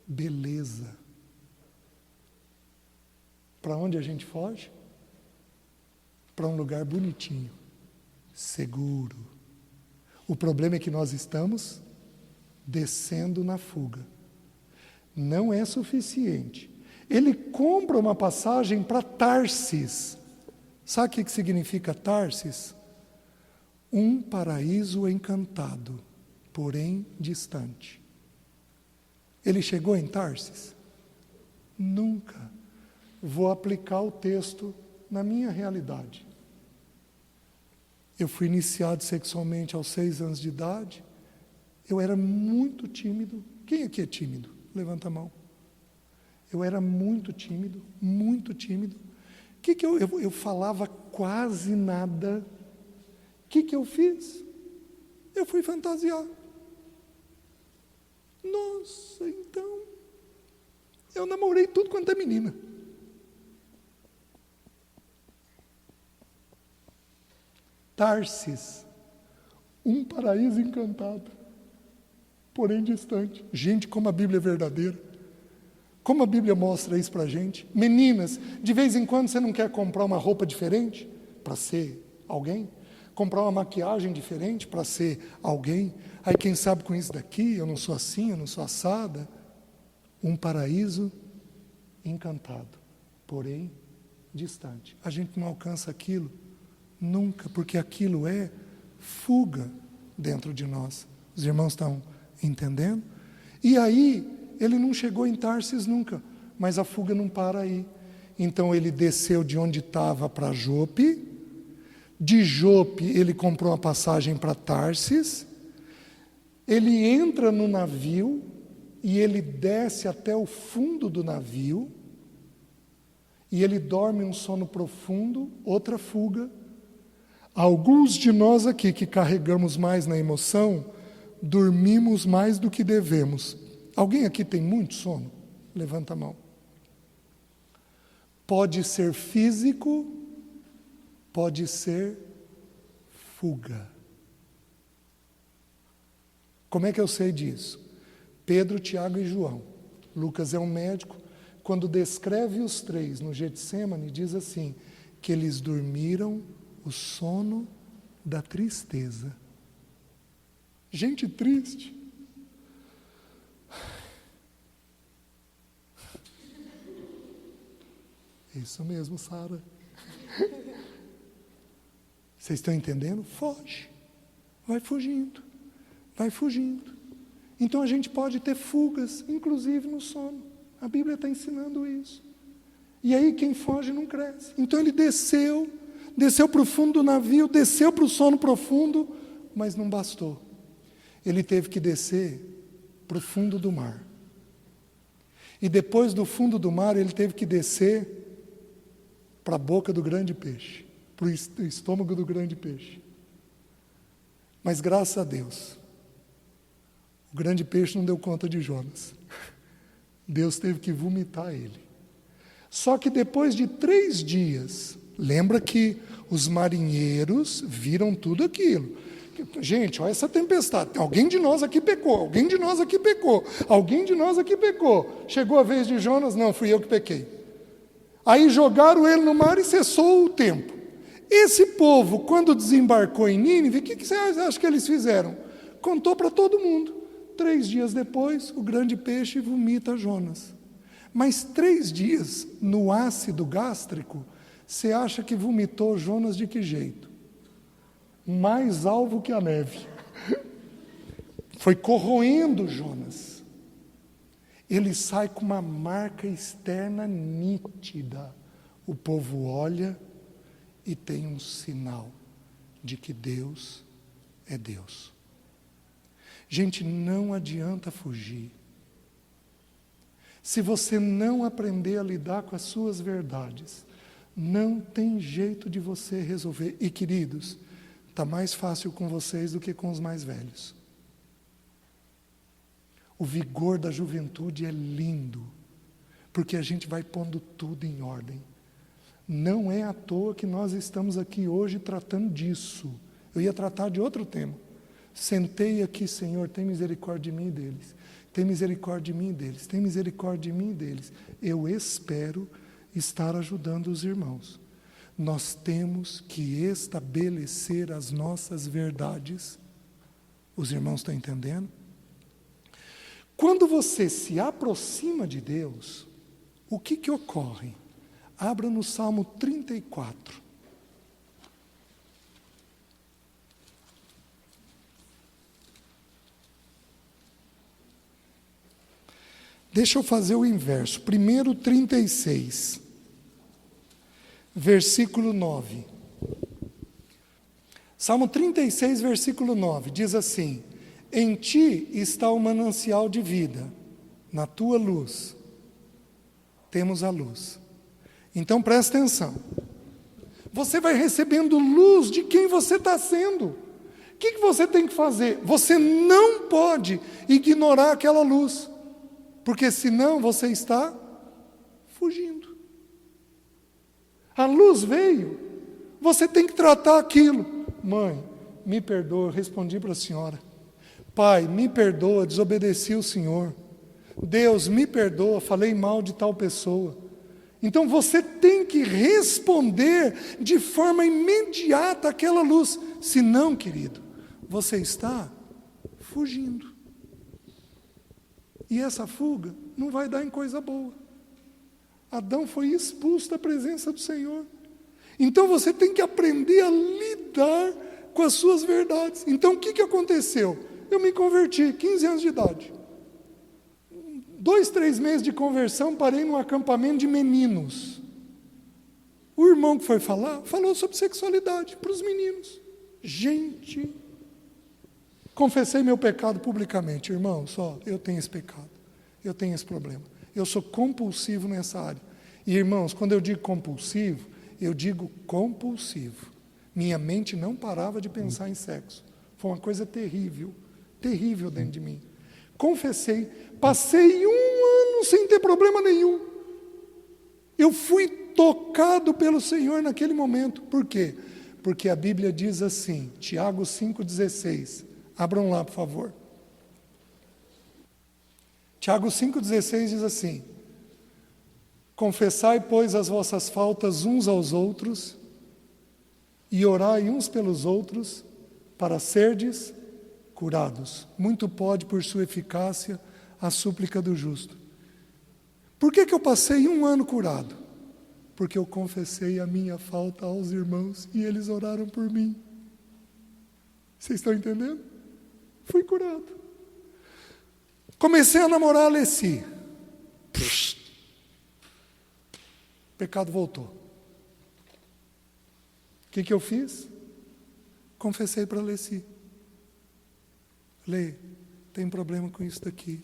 Beleza. Para onde a gente foge? Para um lugar bonitinho, seguro. O problema é que nós estamos descendo na fuga. Não é suficiente. Ele compra uma passagem para Tarsis. Sabe o que significa Tarsis? Um paraíso encantado, porém distante. Ele chegou em Tarsis? Nunca. Vou aplicar o texto na minha realidade. Eu fui iniciado sexualmente aos 6 anos de idade. Eu era muito tímido. Quem aqui é tímido? Levanta a mão. Eu era muito tímido, muito tímido. Eu falava quase nada. O que eu fiz? Eu fui fantasiar. Nossa, então, eu namorei tudo quanto é menina. Tarsis, um paraíso encantado, porém distante. Gente, como a Bíblia é verdadeira. Como a Bíblia mostra isso para a gente. Meninas, de vez em quando você não quer comprar uma roupa diferente para ser alguém? Comprar uma maquiagem diferente para ser alguém? Aí quem sabe com isso daqui, eu não sou assim, eu não sou assada. Um paraíso encantado, porém distante. A gente não alcança aquilo nunca, porque aquilo é fuga dentro de nós. Os irmãos estão entendendo? E aí, ele não chegou em Tarsis nunca, mas a fuga não para aí. Então ele desceu de onde estava para Jope, de Jope ele comprou uma passagem para Tarsis, ele entra no navio e ele desce até o fundo do navio, e ele dorme um sono profundo, outra fuga. Alguns de nós aqui que carregamos mais na emoção, dormimos mais do que devemos. Alguém aqui tem muito sono? Levanta a mão. Pode ser físico, pode ser fuga. Como é que eu sei disso? Pedro, Tiago e João. Lucas é um médico. Quando descreve os três no Getsêmani, diz assim, que eles dormiram o sono da tristeza. Gente triste. Isso mesmo, Sara. Vocês estão entendendo? Foge. Vai fugindo. Vai fugindo. Então a gente pode ter fugas, inclusive no sono. A Bíblia está ensinando isso. E aí quem foge não cresce. Então ele desceu para o fundo do navio, desceu para o sono profundo, mas não bastou. Ele teve que descer para o fundo do mar. E depois do fundo do mar, ele teve que descer para a boca do grande peixe, para o estômago do grande peixe. Mas graças a Deus, o grande peixe não deu conta de Jonas. Deus teve que vomitar ele. Só que depois de 3 dias, lembra que os marinheiros viram tudo aquilo. Gente, olha essa tempestade. Alguém de nós aqui pecou, alguém de nós aqui pecou, alguém de nós aqui pecou. Chegou a vez de Jonas? Não, fui eu que pequei. Aí jogaram ele no mar e cessou o tempo. Esse povo, quando desembarcou em Nínive, o que você acha que eles fizeram? Contou para todo mundo. 3 dias depois, o grande peixe vomita Jonas. Mas 3 dias no ácido gástrico, você acha que vomitou Jonas de que jeito? Mais alvo que a neve. Foi corroendo Jonas. Ele sai com uma marca externa nítida. O povo olha e tem um sinal de que Deus é Deus. Gente, não adianta fugir. Se você não aprender a lidar com as suas verdades, não tem jeito de você resolver. E queridos, está mais fácil com vocês do que com os mais velhos. O vigor da juventude é lindo, porque a gente vai pondo tudo em ordem. Não é à toa que nós estamos aqui hoje tratando disso. Eu ia tratar de outro tema. Sentei aqui, Senhor, tem misericórdia de mim e deles. Tem misericórdia de mim e deles. Tem misericórdia de mim e deles. Eu espero estar ajudando os irmãos. Nós temos que estabelecer as nossas verdades. Os irmãos estão entendendo? Quando você se aproxima de Deus, o que ocorre? Abra no Salmo 34. Deixa eu fazer o inverso. Primeiro 36, versículo 9. Salmo 36, versículo 9, diz assim: em ti está o manancial de vida, na tua luz temos a luz. Então presta atenção, você vai recebendo luz de quem você está sendo. O que você tem que fazer? Você não pode ignorar aquela luz, porque senão você está fugindo. A luz veio, você tem que tratar aquilo. Mãe, me perdoa, eu respondi para a senhora. Pai, me perdoa, desobedeci o Senhor. Deus, me perdoa, falei mal de tal pessoa. Então você tem que responder de forma imediata àquela luz. Senão, querido, você está fugindo. E essa fuga não vai dar em coisa boa. Adão foi expulso da presença do Senhor. Então você tem que aprender a lidar com as suas verdades. Então o que aconteceu? Eu me converti, 15 anos de idade. 2, 3 meses de conversão, parei num acampamento de meninos. O irmão que foi falar, falou sobre sexualidade para os meninos. Gente, confessei meu pecado publicamente. Irmão, eu tenho esse pecado, eu tenho esse problema. Eu sou compulsivo nessa área. E irmãos, quando eu digo compulsivo, eu digo compulsivo. Minha mente não parava de pensar em sexo. Foi uma coisa terrível, terrível dentro de mim. Confessei, passei 1 ano sem ter problema nenhum. Eu fui tocado pelo Senhor naquele momento. Por quê? Porque a Bíblia diz assim, Tiago 5,16. Abram lá, por favor. Tiago 5,16 diz assim: confessai, pois, as vossas faltas uns aos outros e orai uns pelos outros para serdes curados. Muito pode, por sua eficácia, a súplica do justo. Por que eu passei 1 ano curado? Porque eu confessei a minha falta aos irmãos e eles oraram por mim. Vocês estão entendendo? Fui curado. Comecei a namorar a Alessi. O pecado voltou. O que eu fiz? Confessei para a Alessi. Lê, tem problema com isso daqui.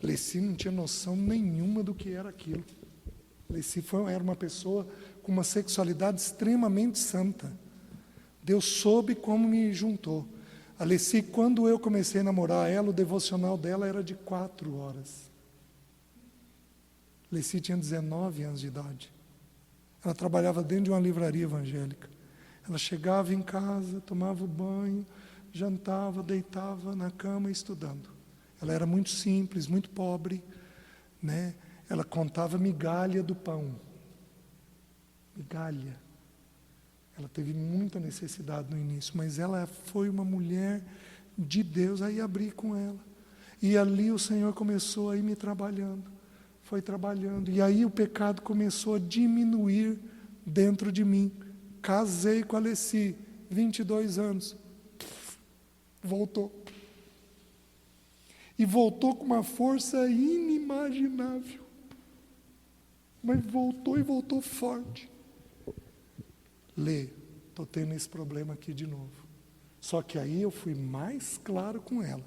Alessi não tinha noção nenhuma do que era aquilo. Alessi era uma pessoa com uma sexualidade extremamente santa. Deus soube como me juntou. Alessi, quando eu comecei a namorar ela, o devocional dela era de 4 horas. Alessi tinha 19 anos de idade. Ela trabalhava dentro de uma livraria evangélica. Ela chegava em casa, tomava o banho, jantava, deitava na cama estudando. Ela era muito simples, muito pobre, né? Ela contava migalha do pão. Migalha. Ela teve muita necessidade no início, mas ela foi uma mulher de Deus. Aí abri com ela. E ali o Senhor começou a ir me trabalhando. Foi trabalhando. E aí o pecado começou a diminuir dentro de mim. Casei com a Alessi, 22 anos. Voltou. E voltou com uma força inimaginável. Mas voltou e voltou forte. Lê, estou tendo esse problema aqui de novo. Só que aí eu fui mais claro com ela.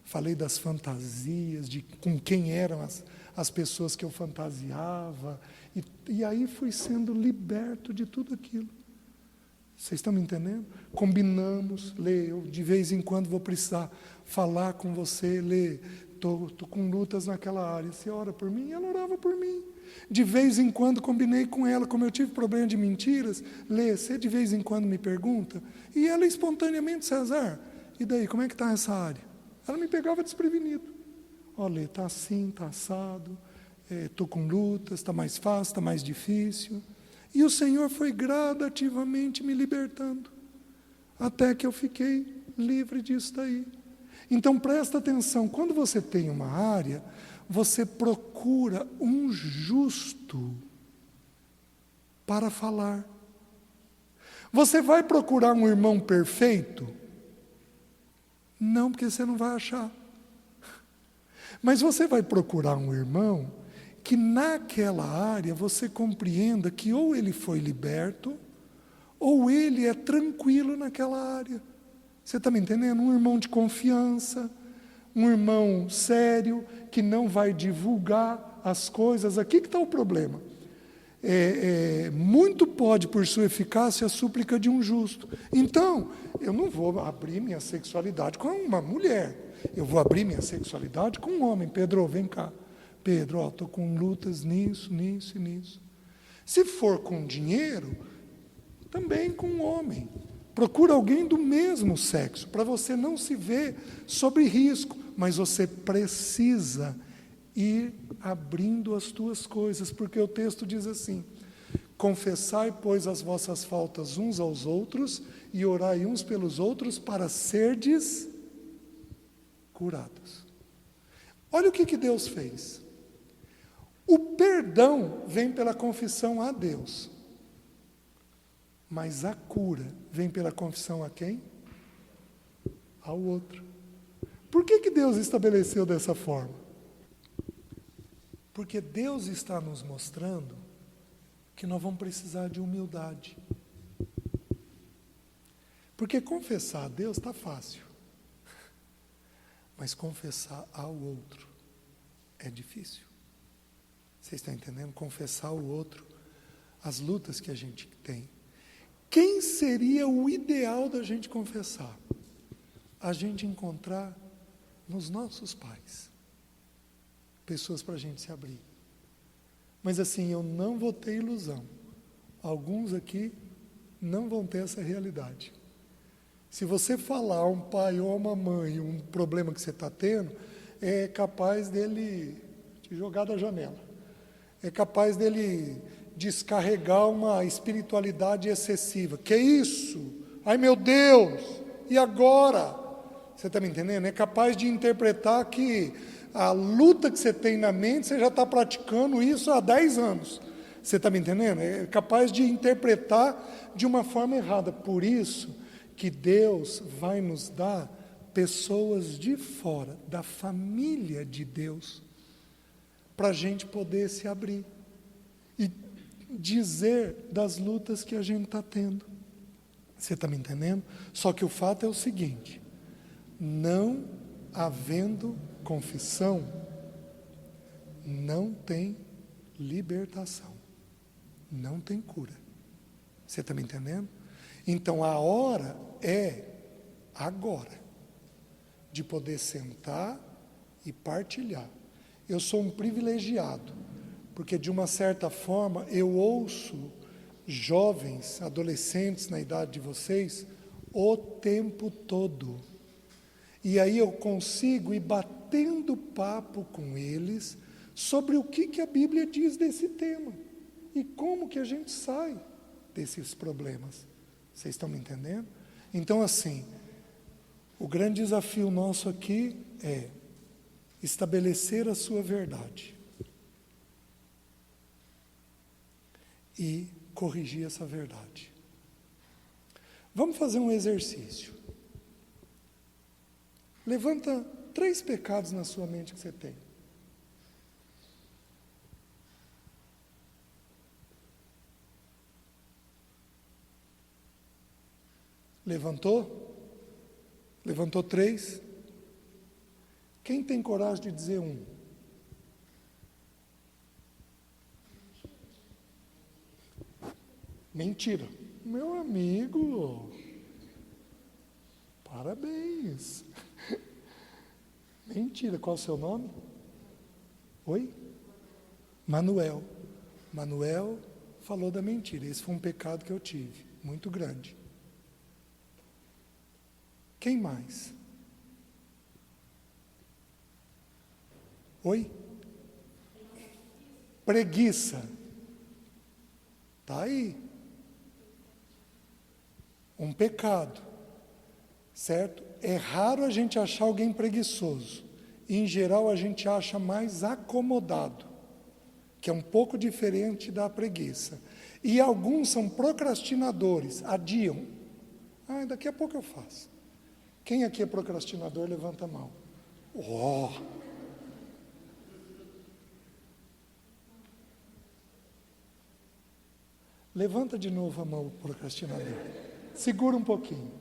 Falei das fantasias, de com quem eram as pessoas que eu fantasiava. E aí fui sendo liberto de tudo aquilo. Vocês estão me entendendo? Combinamos, Lê, eu de vez em quando vou precisar falar com você, Lê, estou com lutas naquela área. Você ora por mim? Ela orava por mim. De vez em quando combinei com ela, como eu tive problema de mentiras, Lê, você de vez em quando me pergunta, e ela espontaneamente, César, e daí, como é que está essa área? Ela me pegava desprevenido. Olha, Lê, está assim, está assado, estou com lutas, está mais fácil, está mais difícil. E o Senhor foi gradativamente me libertando, até que eu fiquei livre disso daí. Então presta atenção, quando você tem uma área, você procura um justo para falar. Você vai procurar um irmão perfeito? Não, porque você não vai achar. Mas você vai procurar um irmão que naquela área você compreenda que ou ele foi liberto, ou ele é tranquilo naquela área. Você está me entendendo? Um irmão de confiança, um irmão sério, que não vai divulgar as coisas. Aqui que está o problema. Muito pode, por sua eficácia, a súplica de um justo. Então, eu não vou abrir minha sexualidade com uma mulher. Eu vou abrir minha sexualidade com um homem. Pedro, vem cá. Pedro, estou com lutas nisso, nisso e nisso. Se for com dinheiro, também com um homem. Procura alguém do mesmo sexo, para você não se ver sob risco, mas você precisa ir abrindo as tuas coisas, porque o texto diz assim: confessai, pois, as vossas faltas uns aos outros e orai uns pelos outros para serdes curados. Olha o que Deus fez. O perdão vem pela confissão a Deus, mas a cura vem pela confissão a quem? Ao outro. Por que Deus estabeleceu dessa forma? Porque Deus está nos mostrando que nós vamos precisar de humildade. Porque confessar a Deus está fácil, mas confessar ao outro é difícil. Vocês estão entendendo? Confessar ao outro as lutas que a gente tem. Quem seria o ideal da gente confessar? A gente encontrar nos nossos pais pessoas para a gente se abrir. Mas assim, eu não vou ter ilusão. Alguns aqui não vão ter essa realidade. Se você falar a um pai ou a uma mãe um problema que você está tendo, é capaz dele te jogar da janela. É capaz dele descarregar uma espiritualidade excessiva. Que isso? Ai meu Deus! E agora? Você está me entendendo? É capaz de interpretar que a luta que você tem na mente, você já está praticando isso há 10 anos. Você está me entendendo? É capaz de interpretar de uma forma errada. Por isso que Deus vai nos dar pessoas de fora, da família de Deus, para a gente poder se abrir e dizer das lutas que a gente está tendo. Você está me entendendo? Só que o fato é o seguinte: não havendo confissão, não tem libertação, não tem cura. Você está me entendendo? Então a hora é agora, de poder sentar e partilhar. Eu sou um privilegiado, porque de uma certa forma eu ouço jovens, adolescentes na idade de vocês, o tempo todo. E aí eu consigo ir batendo papo com eles sobre o que a Bíblia diz desse tema e como que a gente sai desses problemas. Vocês estão me entendendo? Então, assim, o grande desafio nosso aqui é estabelecer a sua verdade e corrigir essa verdade. Vamos fazer um exercício. Levanta 3 pecados na sua mente que você tem. Levantou? Levantou 3? Quem tem coragem de dizer 1? Mentira. Meu amigo, parabéns. Mentira. Qual o seu nome? Oi? Manuel. Manuel falou da mentira. Esse foi um pecado que eu tive, muito grande. Quem mais? Oi? Preguiça. Está aí. Um pecado. Certo? É raro a gente achar alguém preguiçoso. Em geral, a gente acha mais acomodado, que é um pouco diferente da preguiça. E alguns são procrastinadores, adiam. Daqui a pouco eu faço. Quem aqui é procrastinador, levanta a mão. Oh! Levanta de novo a mão, procrastinador. Segura um pouquinho.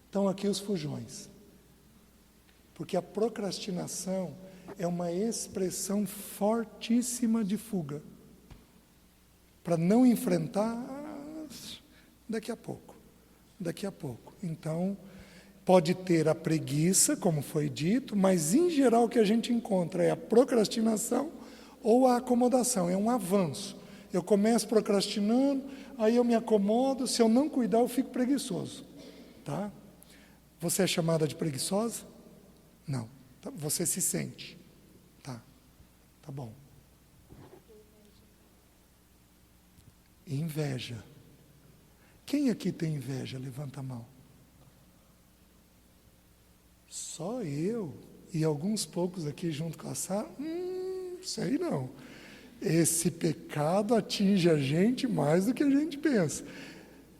Estão aqui os fujões. Porque a procrastinação é uma expressão fortíssima de fuga. Para não enfrentar, daqui a pouco. Daqui a pouco. Então, pode ter a preguiça, como foi dito, mas em geral o que a gente encontra é a procrastinação ou a acomodação, é um avanço. Eu começo procrastinando, aí eu me acomodo, se eu não cuidar eu fico preguiçoso. Tá? Você é chamada de preguiçosa? Não. Tá, você se sente. Tá bom. Inveja. Quem aqui tem inveja? Levanta a mão. Só eu e alguns poucos aqui junto com a Sara? Sei não. Esse pecado atinge a gente mais do que a gente pensa.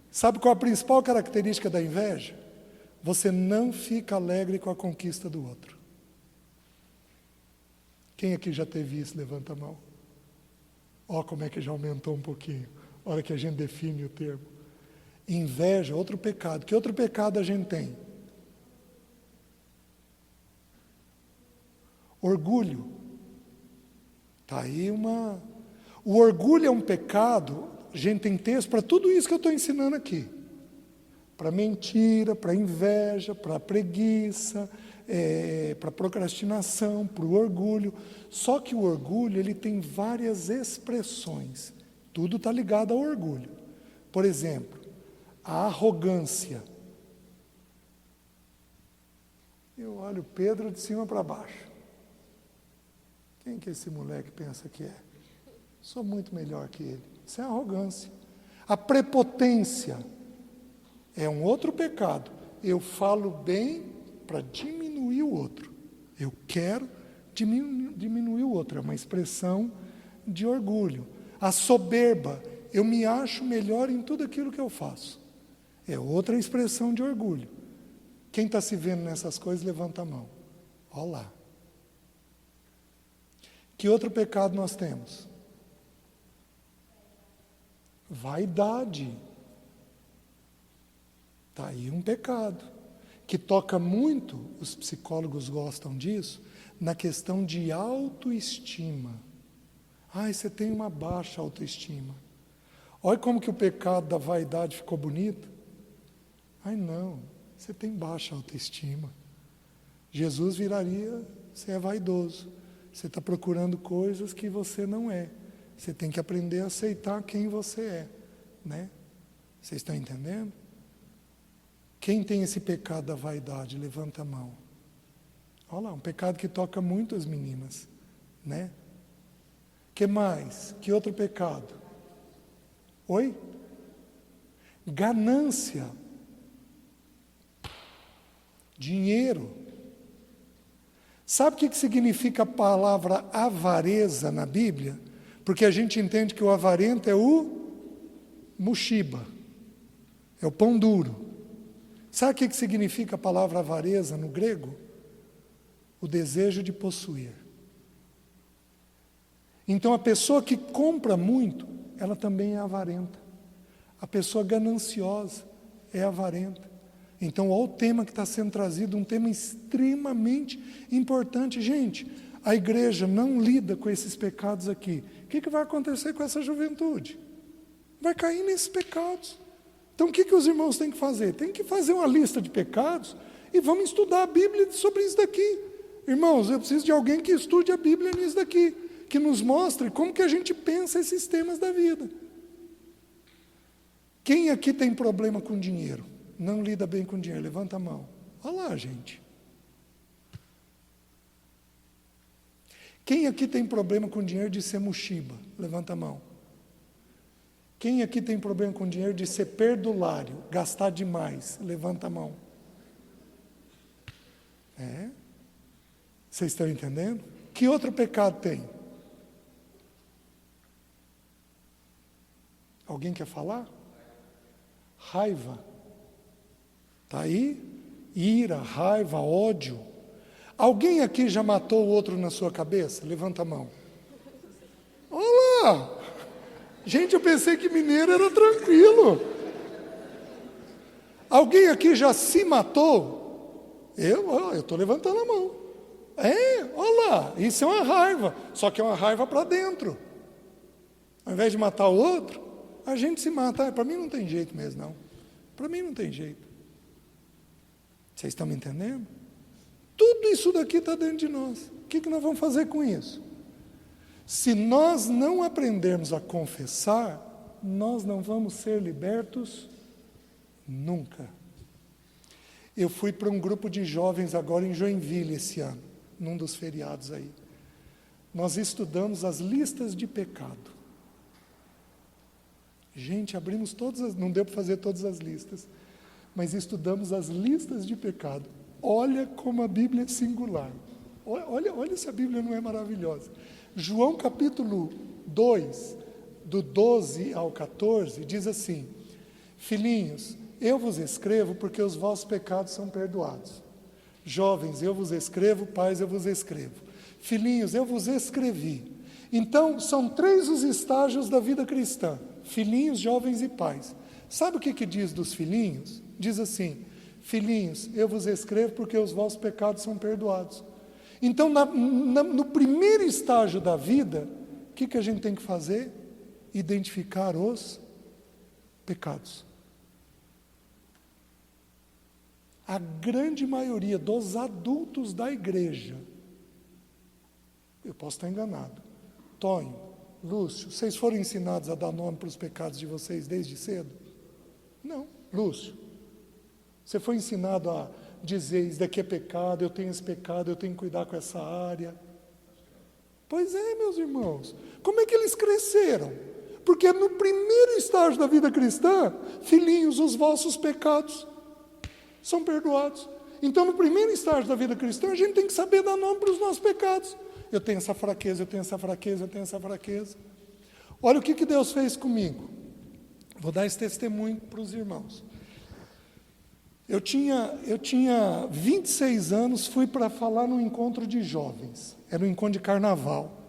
Sabe qual a principal característica da inveja? Você não fica alegre com a conquista do outro. Quem aqui já teve isso? Levanta a mão. Ó, como é que já aumentou um pouquinho. A hora que a gente define o termo. Inveja, outro pecado. Que outro pecado a gente tem? Orgulho. Está aí uma... O orgulho é um pecado, a gente tem texto para tudo isso que eu estou ensinando aqui. Para mentira, para inveja, para preguiça, para procrastinação, para o orgulho. Só que o orgulho, ele tem várias expressões. Tudo está ligado ao orgulho. Por exemplo, a arrogância. Eu olho Pedro de cima para baixo. Quem que esse moleque pensa que é? Sou muito melhor que ele. Isso é arrogância. A prepotência é um outro pecado. Eu falo bem para diminuir o outro. Eu quero diminuir o outro. É uma expressão de orgulho. A soberba, eu me acho melhor em tudo aquilo que eu faço. É outra expressão de orgulho. Quem está se vendo nessas coisas, levanta a mão. Olha lá. Que outro pecado nós temos? Vaidade. Está aí um pecado, que toca muito, os psicólogos gostam disso, na questão de autoestima. Ai, você tem uma baixa autoestima. Olha como que o pecado da vaidade ficou bonito. Ai, não, você tem baixa autoestima. Jesus viraria, você é vaidoso. Você está procurando coisas que você não é. Você tem que aprender a aceitar quem você é, né? Vocês estão entendendo? Quem tem esse pecado da vaidade, levanta a mão. Olha lá, um pecado que toca muito as meninas, né? Que mais? Que outro pecado? Oi? Ganância. Dinheiro. Sabe o que significa a palavra avareza na Bíblia? Porque a gente entende que o avarento é o mushiba, é o pão duro. Sabe o que significa a palavra avareza no grego? O desejo de possuir. Então a pessoa que compra muito, ela também é avarenta. A pessoa gananciosa é avarenta. Então olha o tema que está sendo trazido, um tema extremamente importante. Gente, a igreja não lida com esses pecados aqui. O que vai acontecer com essa juventude? Vai cair nesses pecados. Então o que os irmãos têm que fazer? Tem que fazer uma lista de pecados e vamos estudar a Bíblia sobre isso daqui. Irmãos, eu preciso de alguém que estude a Bíblia nisso daqui, que nos mostre como que a gente pensa esses temas da vida. Quem aqui tem problema com dinheiro? Não lida bem com dinheiro? Levanta a mão. Olha lá, gente. Quem aqui tem problema com dinheiro de ser mushiba? Levanta a mão. Quem aqui tem problema com dinheiro de ser perdulário, gastar demais? Levanta a mão. É? Vocês estão entendendo? Que outro pecado tem? Alguém quer falar? Raiva. Está aí? Ira, raiva, ódio. Alguém aqui já matou o outro na sua cabeça? Levanta a mão. Olha lá! Gente, eu pensei que mineiro era tranquilo. Alguém aqui já se matou? Eu estou levantando a mão. Olha lá, isso é uma raiva, só que é uma raiva para dentro. Ao invés de matar o outro, a gente se mata. Para mim não tem jeito mesmo, não. Para mim não tem jeito. Vocês estão me entendendo? Tudo isso daqui está dentro de nós. O que nós vamos fazer com isso? Se nós não aprendermos a confessar, nós não vamos ser libertos nunca. Eu fui para um grupo de jovens agora em Joinville esse ano, num dos feriados aí. Nós estudamos as listas de pecado. Gente, abrimos todas não deu para fazer todas as listas, mas estudamos as listas de pecado. Olha como a Bíblia é singular. Olha se a Bíblia não é maravilhosa. João capítulo 2, do 12 ao 14, diz assim: Filhinhos, eu vos escrevo porque os vossos pecados são perdoados. Jovens, eu vos escrevo, pais, eu vos escrevo. Filhinhos, eu vos escrevi. Então, são 3 os estágios da vida cristã: filhinhos, jovens e pais. Sabe o que diz dos filhinhos? Diz assim: Filhinhos, eu vos escrevo porque os vossos pecados são perdoados. Então, no primeiro estágio da vida, o que a gente tem que fazer? Identificar os pecados. A grande maioria dos adultos da igreja, eu posso estar enganado, Tonho, Lúcio, vocês foram ensinados a dar nome para os pecados de vocês desde cedo? Não. Lúcio, você foi ensinado a dizer, isso daqui é pecado, eu tenho esse pecado, eu tenho que cuidar com essa área. Pois é, meus irmãos. Como é que eles cresceram? Porque no primeiro estágio da vida cristã, filhinhos, os vossos pecados são perdoados. Então, no primeiro estágio da vida cristã, a gente tem que saber dar nome para os nossos pecados. Eu tenho essa fraqueza, eu tenho essa fraqueza, eu tenho essa fraqueza. Olha o que Deus fez comigo. Vou dar esse testemunho para os irmãos. Eu tinha 26 anos, fui para falar num encontro de jovens. Era um encontro de carnaval.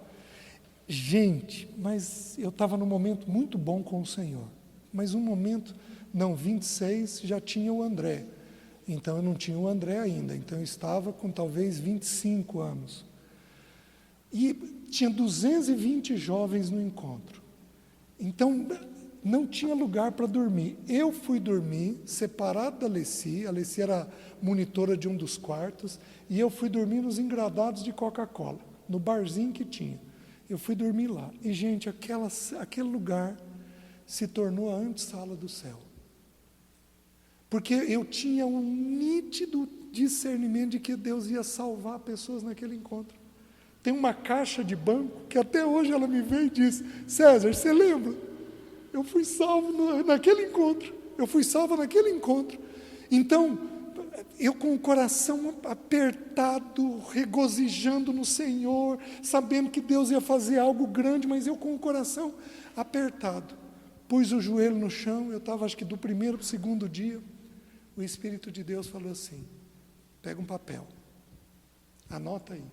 Gente, mas eu estava num momento muito bom com o Senhor. Mas um momento, não, 26, já tinha o André. Então eu não tinha o André ainda. Então eu estava com talvez 25 anos. E tinha 220 jovens no encontro. Então não tinha lugar para dormir. Eu fui dormir separado da Alessi. A Alessi era monitora de um dos quartos. E eu fui dormir nos engradados de Coca-Cola, no barzinho que tinha. Eu fui dormir lá. E, gente, aquele lugar se tornou a antessala do céu. Porque eu tinha um nítido discernimento de que Deus ia salvar pessoas naquele encontro. Tem uma caixa de banco que até hoje ela me veio e disse: César, você lembra? Eu fui salvo naquele encontro. Eu fui salvo naquele encontro. Então, eu com o coração apertado, regozijando no Senhor, sabendo que Deus ia fazer algo grande, mas eu com o coração apertado. Pus o joelho no chão, eu estava acho que do primeiro para o segundo dia. O Espírito de Deus falou assim: pega um papel, anota aí.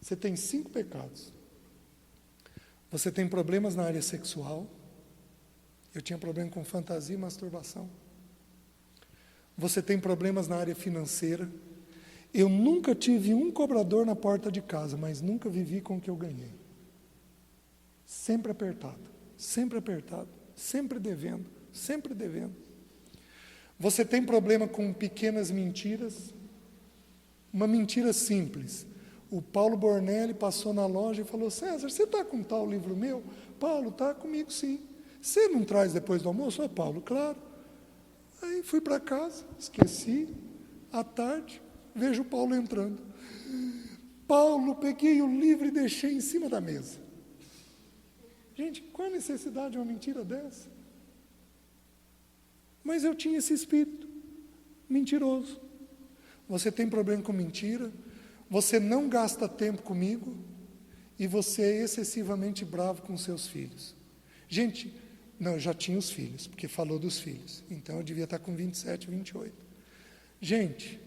Você tem 5 pecados. Você tem problemas na área sexual. Eu tinha problema com fantasia e masturbação. Você tem problemas na área financeira. Eu nunca tive um cobrador na porta de casa, mas nunca vivi com o que eu ganhei. Sempre apertado, sempre devendo, sempre devendo. Você tem problema com pequenas mentiras? Uma mentira simples. O Paulo Bornelli passou na loja e falou: César, você está com tal livro meu? Paulo, está comigo sim. Você não traz depois do almoço? Ah, Paulo, claro. Aí fui para casa, esqueci. À tarde, vejo o Paulo entrando. Paulo, peguei o livro e deixei em cima da mesa. Gente, qual a necessidade de uma mentira dessa? Mas eu tinha esse espírito mentiroso. Você tem problema com mentira, você não gasta tempo comigo e você é excessivamente bravo com seus filhos. Gente, não, eu já tinha os filhos, porque falou dos filhos. Então eu devia estar com 27, 28. Gente,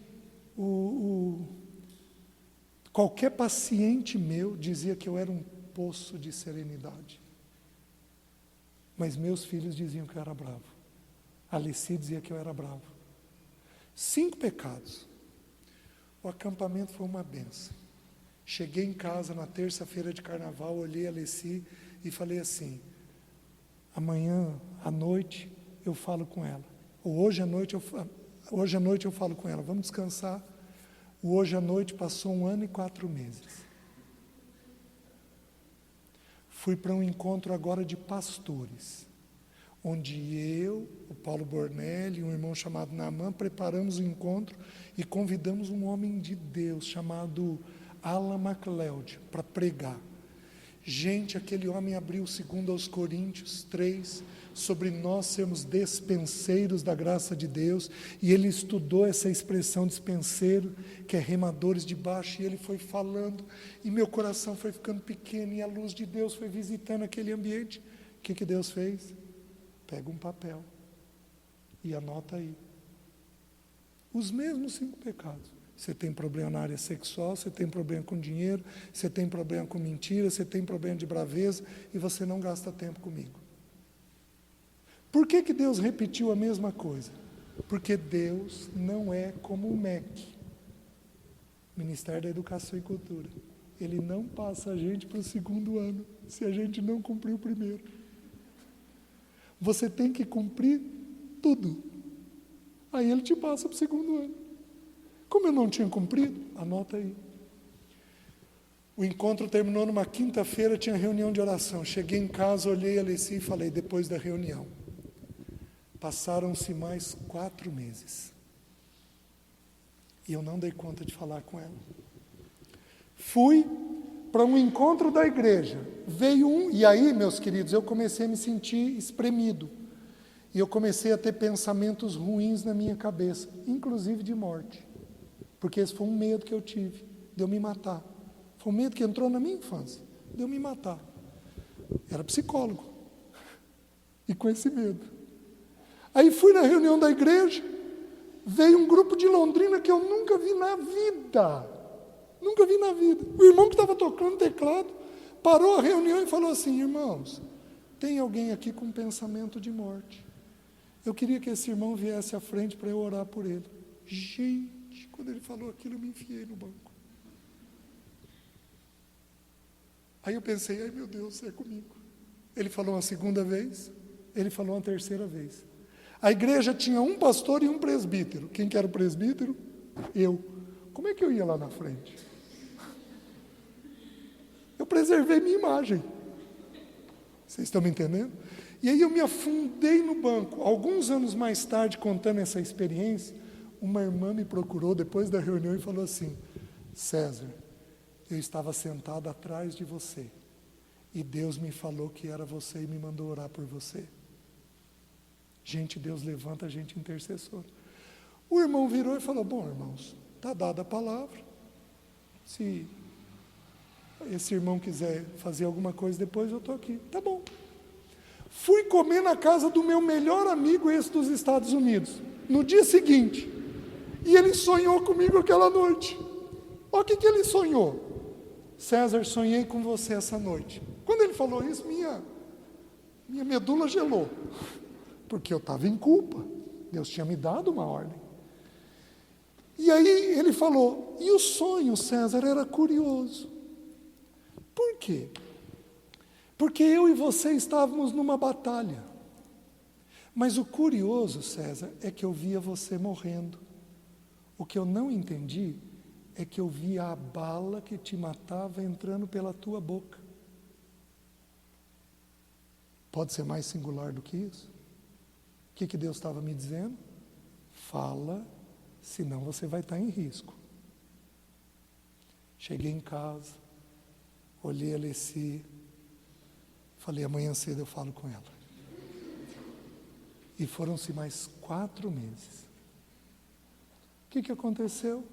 qualquer paciente meu dizia que eu era um poço de serenidade. Mas meus filhos diziam que eu era bravo. A Alessi dizia que eu era bravo. 5 pecados. O acampamento foi uma benção. Cheguei em casa na terça-feira de carnaval, olhei a Alessi e falei assim: amanhã à noite eu falo com ela. Ou hoje à noite eu falo com ela. Vamos descansar. O hoje à noite passou 1 ano e 4 meses. Fui para um encontro agora de pastores, onde eu, o Paulo Bornelli e um irmão chamado Naaman preparamos o encontro e convidamos um homem de Deus chamado Alan MacLeod para pregar. Gente, aquele homem abriu 2 Coríntios 3, sobre nós sermos despenseiros da graça de Deus, e ele estudou essa expressão dispenseiro, que é remadores de baixo, e ele foi falando, e meu coração foi ficando pequeno, e a luz de Deus foi visitando aquele ambiente. O que Deus fez? Pega um papel e anota aí. Os mesmos 5 pecados. Você tem problema na área sexual, você tem problema com dinheiro, você tem problema com mentira, você tem problema de braveza e você não gasta tempo comigo. Por que Deus repetiu a mesma coisa? Porque Deus não é como o MEC, Ministério da Educação e Cultura. Ele não passa a gente para o 2º ano, se a gente não cumprir o primeiro. Você tem que cumprir tudo. Aí ele te passa para o 2º ano. Como eu não tinha cumprido, anota aí. O encontro terminou numa quinta-feira, tinha reunião de oração. Cheguei em casa, olhei a Alessi e falei: depois da reunião. Passaram-se mais 4 meses. E eu não dei conta de falar com ela. Fui para um encontro da igreja. Veio um, e aí, meus queridos, eu comecei a me sentir espremido. E eu comecei a ter pensamentos ruins na minha cabeça, inclusive de morte. Porque esse foi um medo que eu tive, de eu me matar. Foi um medo que entrou na minha infância, de eu me matar. Era psicólogo. E com esse medo. Aí fui na reunião da igreja, veio um grupo de Londrina que eu nunca vi na vida. Nunca vi na vida. O irmão que estava tocando teclado, parou a reunião e falou assim: irmãos, tem alguém aqui com pensamento de morte. Eu queria que esse irmão viesse à frente para eu orar por ele. Gente, quando ele falou aquilo, eu me enfiei no banco. Aí eu pensei, ai meu Deus, é comigo. Ele falou uma segunda vez, ele falou uma terceira vez. A igreja tinha um pastor e um presbítero. Quem que era o presbítero? Eu. Como é que eu ia lá na frente? Eu preservei minha imagem. Vocês estão me entendendo? E aí eu me afundei no banco. Alguns anos mais tarde, contando essa experiência, uma irmã me procurou depois da reunião e falou assim: César, eu estava sentado atrás de você e Deus me falou que era você e me mandou orar por você. Gente, Deus levanta a gente intercessor. O irmão virou e falou: bom, irmãos, está dada a palavra. Se esse irmão quiser fazer alguma coisa depois, eu estou aqui. Tá bom. Fui comer na casa do meu melhor amigo, esse dos Estados Unidos, no dia seguinte. E ele sonhou comigo aquela noite. Olha o que ele sonhou. César, sonhei com você essa noite. Quando ele falou isso, minha medula gelou. Porque eu estava em culpa. Deus tinha me dado uma ordem. E aí ele falou, e o sonho, César, era curioso. Por quê? Porque eu e você estávamos numa batalha. Mas o curioso, César, é que eu via você morrendo. O que eu não entendi é que eu via a bala que te matava entrando pela tua boca. Pode ser mais singular do que isso? O que Deus estava me dizendo? Fala, senão você vai estar em risco. Cheguei em casa, olhei a Leci, falei, amanhã cedo eu falo com ela. E foram-se mais 4 meses. O que aconteceu?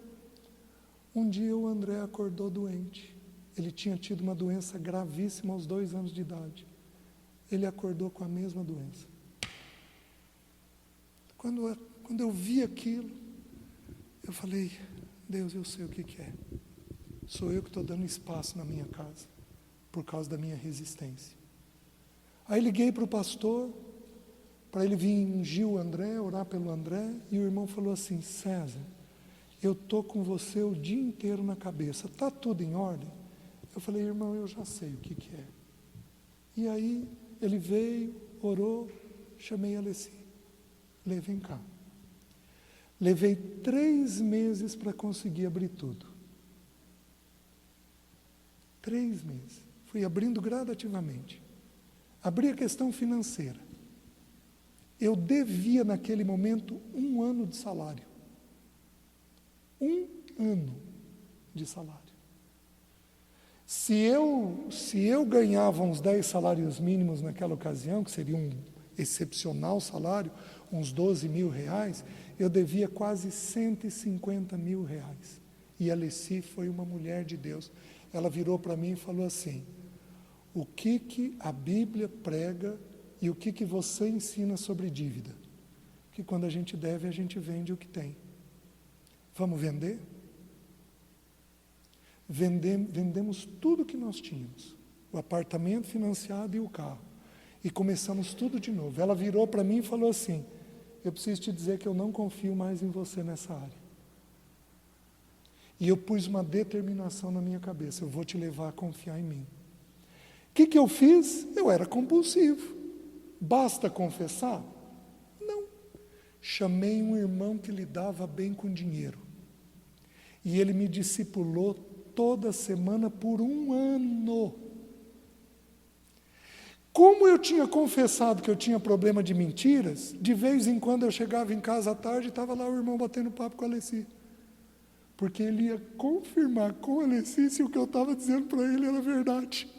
Um dia o André acordou doente. Ele tinha tido uma doença gravíssima aos 2 anos de idade. Ele acordou com a mesma doença. Quando eu vi aquilo, eu falei, Deus, eu sei o que é. Sou eu que estou dando espaço na minha casa, por causa da minha resistência. Aí liguei para o pastor, para ele vir ungir o André, orar pelo André, e o irmão falou assim, César, eu estou com você o dia inteiro na cabeça, está tudo em ordem? Eu falei, irmão, eu já sei o que é. E aí ele veio, orou, chamei a Alessi, falei, vem cá. Levei 3 meses para conseguir abrir tudo. 3 meses. Fui abrindo gradativamente. Abri a questão financeira. Eu devia, naquele momento, 1 ano de salário. 1 ano de salário. Se eu ganhava uns 10 salários mínimos naquela ocasião, que seria um excepcional salário, uns 12 mil reais, eu devia quase 150 mil reais. E a Alessi foi uma mulher de Deus. Ela virou para mim e falou assim, o que a Bíblia prega e o que você ensina sobre dívida? Que quando a gente deve, a gente vende o que tem. Vamos vender? Vendemos tudo que nós tínhamos. O apartamento financiado e o carro. E começamos tudo de novo. Ela virou para mim e falou assim, eu preciso te dizer que eu não confio mais em você nessa área. E eu pus uma determinação na minha cabeça, eu vou te levar a confiar em mim. O que eu fiz? Eu era compulsivo. Basta confessar? Não. Chamei um irmão que lidava bem com dinheiro. E ele me discipulou toda semana por 1 ano. Como eu tinha confessado que eu tinha problema de mentiras, de vez em quando eu chegava em casa à tarde e estava lá o irmão batendo papo com a Alessi. Porque ele ia confirmar com a Alessi se o que eu estava dizendo para ele era verdade.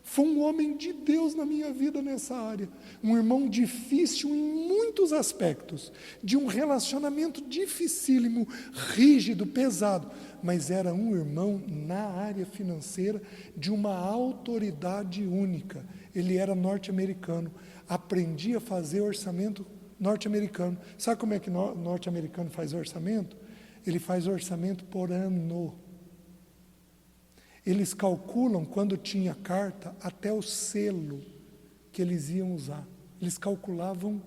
Foi um homem de Deus na minha vida nessa área. Um irmão difícil em muitos aspectos. De um relacionamento dificílimo, rígido, pesado. Mas era um irmão na área financeira de uma autoridade única. Ele era norte-americano. Aprendia a fazer orçamento norte-americano. Sabe como é que norte-americano faz orçamento? Ele faz orçamento por ano. Eles calculam, quando tinha carta, até o selo que eles iam usar. Eles calculavam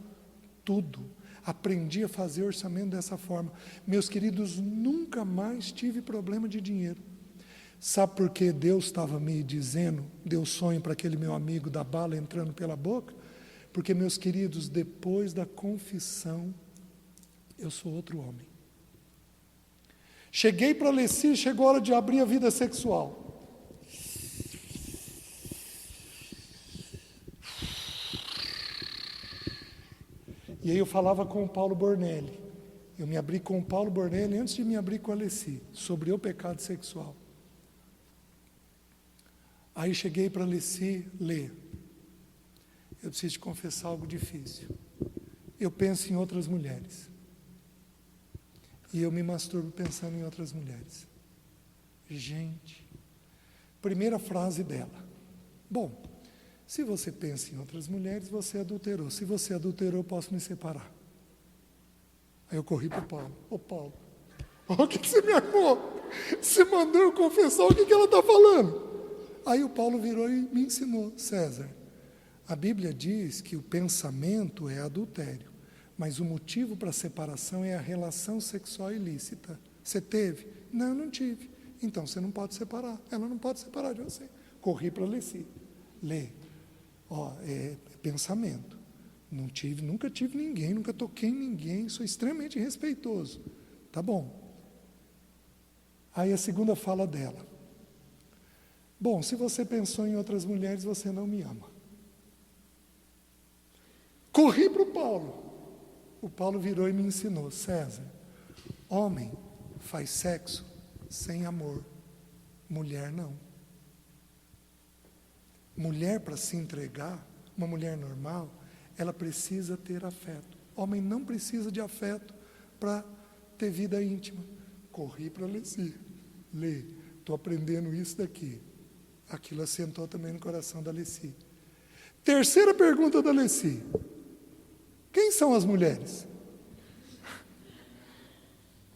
tudo. Aprendi a fazer orçamento dessa forma. Meus queridos, nunca mais tive problema de dinheiro. Sabe por que Deus estava me dizendo, deu sonho para aquele meu amigo da bala entrando pela boca? Porque, meus queridos, depois da confissão, eu sou outro homem. Cheguei para a Alessi, chegou a hora de abrir a vida sexual. E aí eu falava com o Paulo Bornelli. Eu me abri com o Paulo Bornelli antes de me abrir com a Alessi, sobre o pecado sexual. Aí cheguei para a Alessi, Lê, eu preciso te confessar algo difícil. Eu penso em outras mulheres. E eu me masturbo pensando em outras mulheres. Gente, primeira frase dela. Bom, se você pensa em outras mulheres, você adulterou. Se você adulterou, eu posso me separar. Aí eu corri para o Paulo. Ô Paulo, o que você me armou? Você mandou eu confessar, o que ela está falando? Aí o Paulo virou e me ensinou. César, a Bíblia diz que o pensamento é adultério, mas o motivo para a separação é a relação sexual ilícita. Você teve? Não, eu não tive. Então você não pode separar. Ela não pode separar de você. Corri para Alessi. Lê. É pensamento. Não tive, nunca tive ninguém, nunca toquei em ninguém, sou extremamente respeitoso. Tá bom. Aí a segunda fala dela. Bom, se você pensou em outras mulheres, você não me ama. Corri para o Paulo. O Paulo virou e me ensinou. César, homem faz sexo sem amor, mulher não. Mulher, para se entregar, uma mulher normal, ela precisa ter afeto. Homem não precisa de afeto para ter vida íntima. Corri para Alessi. Lê, estou aprendendo isso daqui. Aquilo assentou também no coração da Alessi. Terceira pergunta da Alessi. Quem são as mulheres?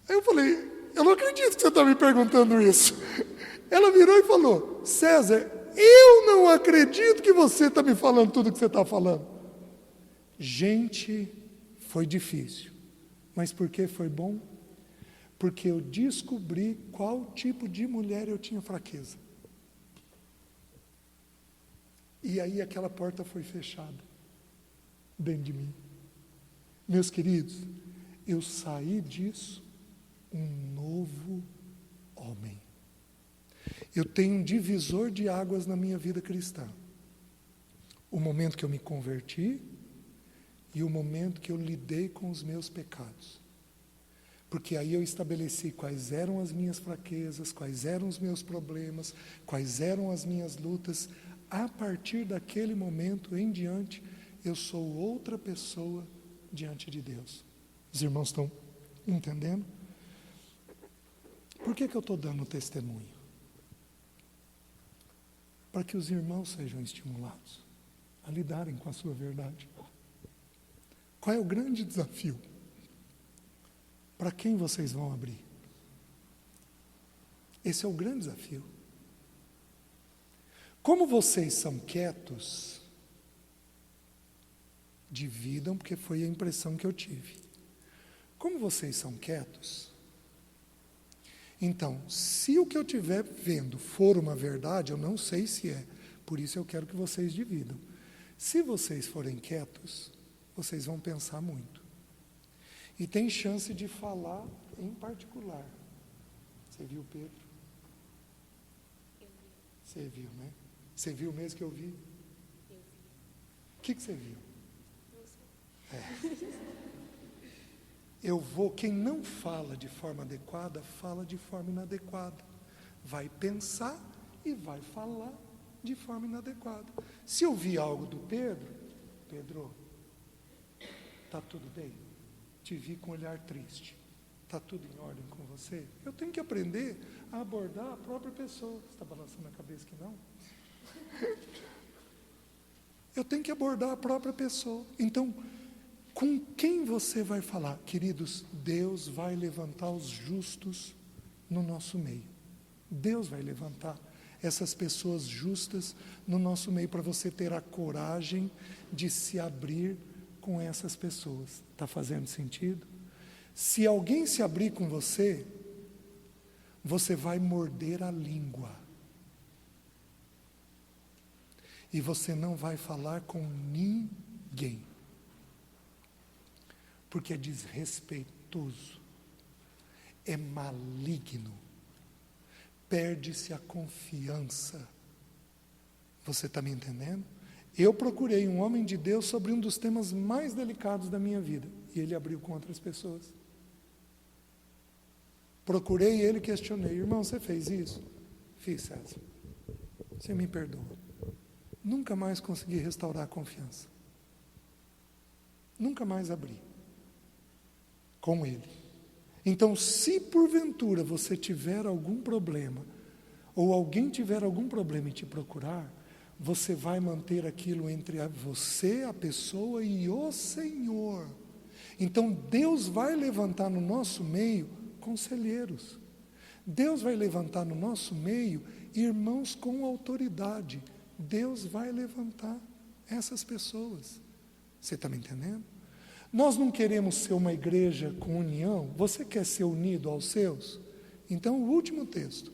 Aí eu falei, eu não acredito que você está me perguntando isso. Ela virou e falou, César, eu não acredito que você está me falando tudo o que você está falando. Gente, foi difícil. Mas por que foi bom? Porque eu descobri qual tipo de mulher eu tinha fraqueza. E aí aquela porta foi fechada dentro de mim. Meus queridos, eu saí disso um novo homem. Eu tenho um divisor de águas na minha vida cristã. O momento que eu me converti e o momento que eu lidei com os meus pecados. Porque aí eu estabeleci quais eram as minhas fraquezas, quais eram os meus problemas, quais eram as minhas lutas. A partir daquele momento em diante, eu sou outra pessoa diante de Deus. Os irmãos estão entendendo? Por que eu estou dando testemunho? Para que os irmãos sejam estimulados a lidarem com a sua verdade. Qual é o grande desafio? Para quem vocês vão abrir? Esse é o grande desafio. Como vocês são quietos, dividam, porque foi a impressão que eu tive. Como vocês são quietos, então, se o que eu estiver vendo for uma verdade, eu não sei se é, por isso eu quero que vocês dividam. Se vocês forem quietos, vocês vão pensar muito. E tem chance de falar em particular. Você viu, Pedro? Eu vi. Você viu, né? Você viu mesmo que eu vi? Eu vi. O que você viu? Você. Quem não fala de forma adequada, fala de forma inadequada. Vai pensar e vai falar de forma inadequada. Se eu vi algo do Pedro, está tudo bem? Te vi com um olhar triste. Está tudo em ordem com você? Eu tenho que aprender a abordar a própria pessoa. Você está balançando a cabeça que não? Eu tenho que abordar a própria pessoa. Então, com quem você vai falar? Queridos, Deus vai levantar os justos no nosso meio. Deus vai levantar essas pessoas justas no nosso meio para você ter a coragem de se abrir com essas pessoas. Está fazendo sentido? Se alguém se abrir com você, você vai morder a língua. E você não vai falar com ninguém. Porque é desrespeitoso, é maligno, perde-se a confiança. Você está me entendendo? Eu procurei um homem de Deus sobre um dos temas mais delicados da minha vida, e ele abriu com outras pessoas. Procurei ele e questionei: irmão, você fez isso? Fiz, César. Você me perdoa. Nunca mais consegui restaurar a confiança. Nunca mais abri com ele. Então, se porventura você tiver algum problema, ou alguém tiver algum problema e te procurar, você vai manter aquilo entre você, a pessoa e o Senhor. Então, Deus vai levantar no nosso meio conselheiros. Deus vai levantar no nosso meio irmãos com autoridade. Deus vai levantar essas pessoas. Você está me entendendo? Nós não queremos ser uma igreja com união. Você quer ser unido aos seus? Então, o último texto.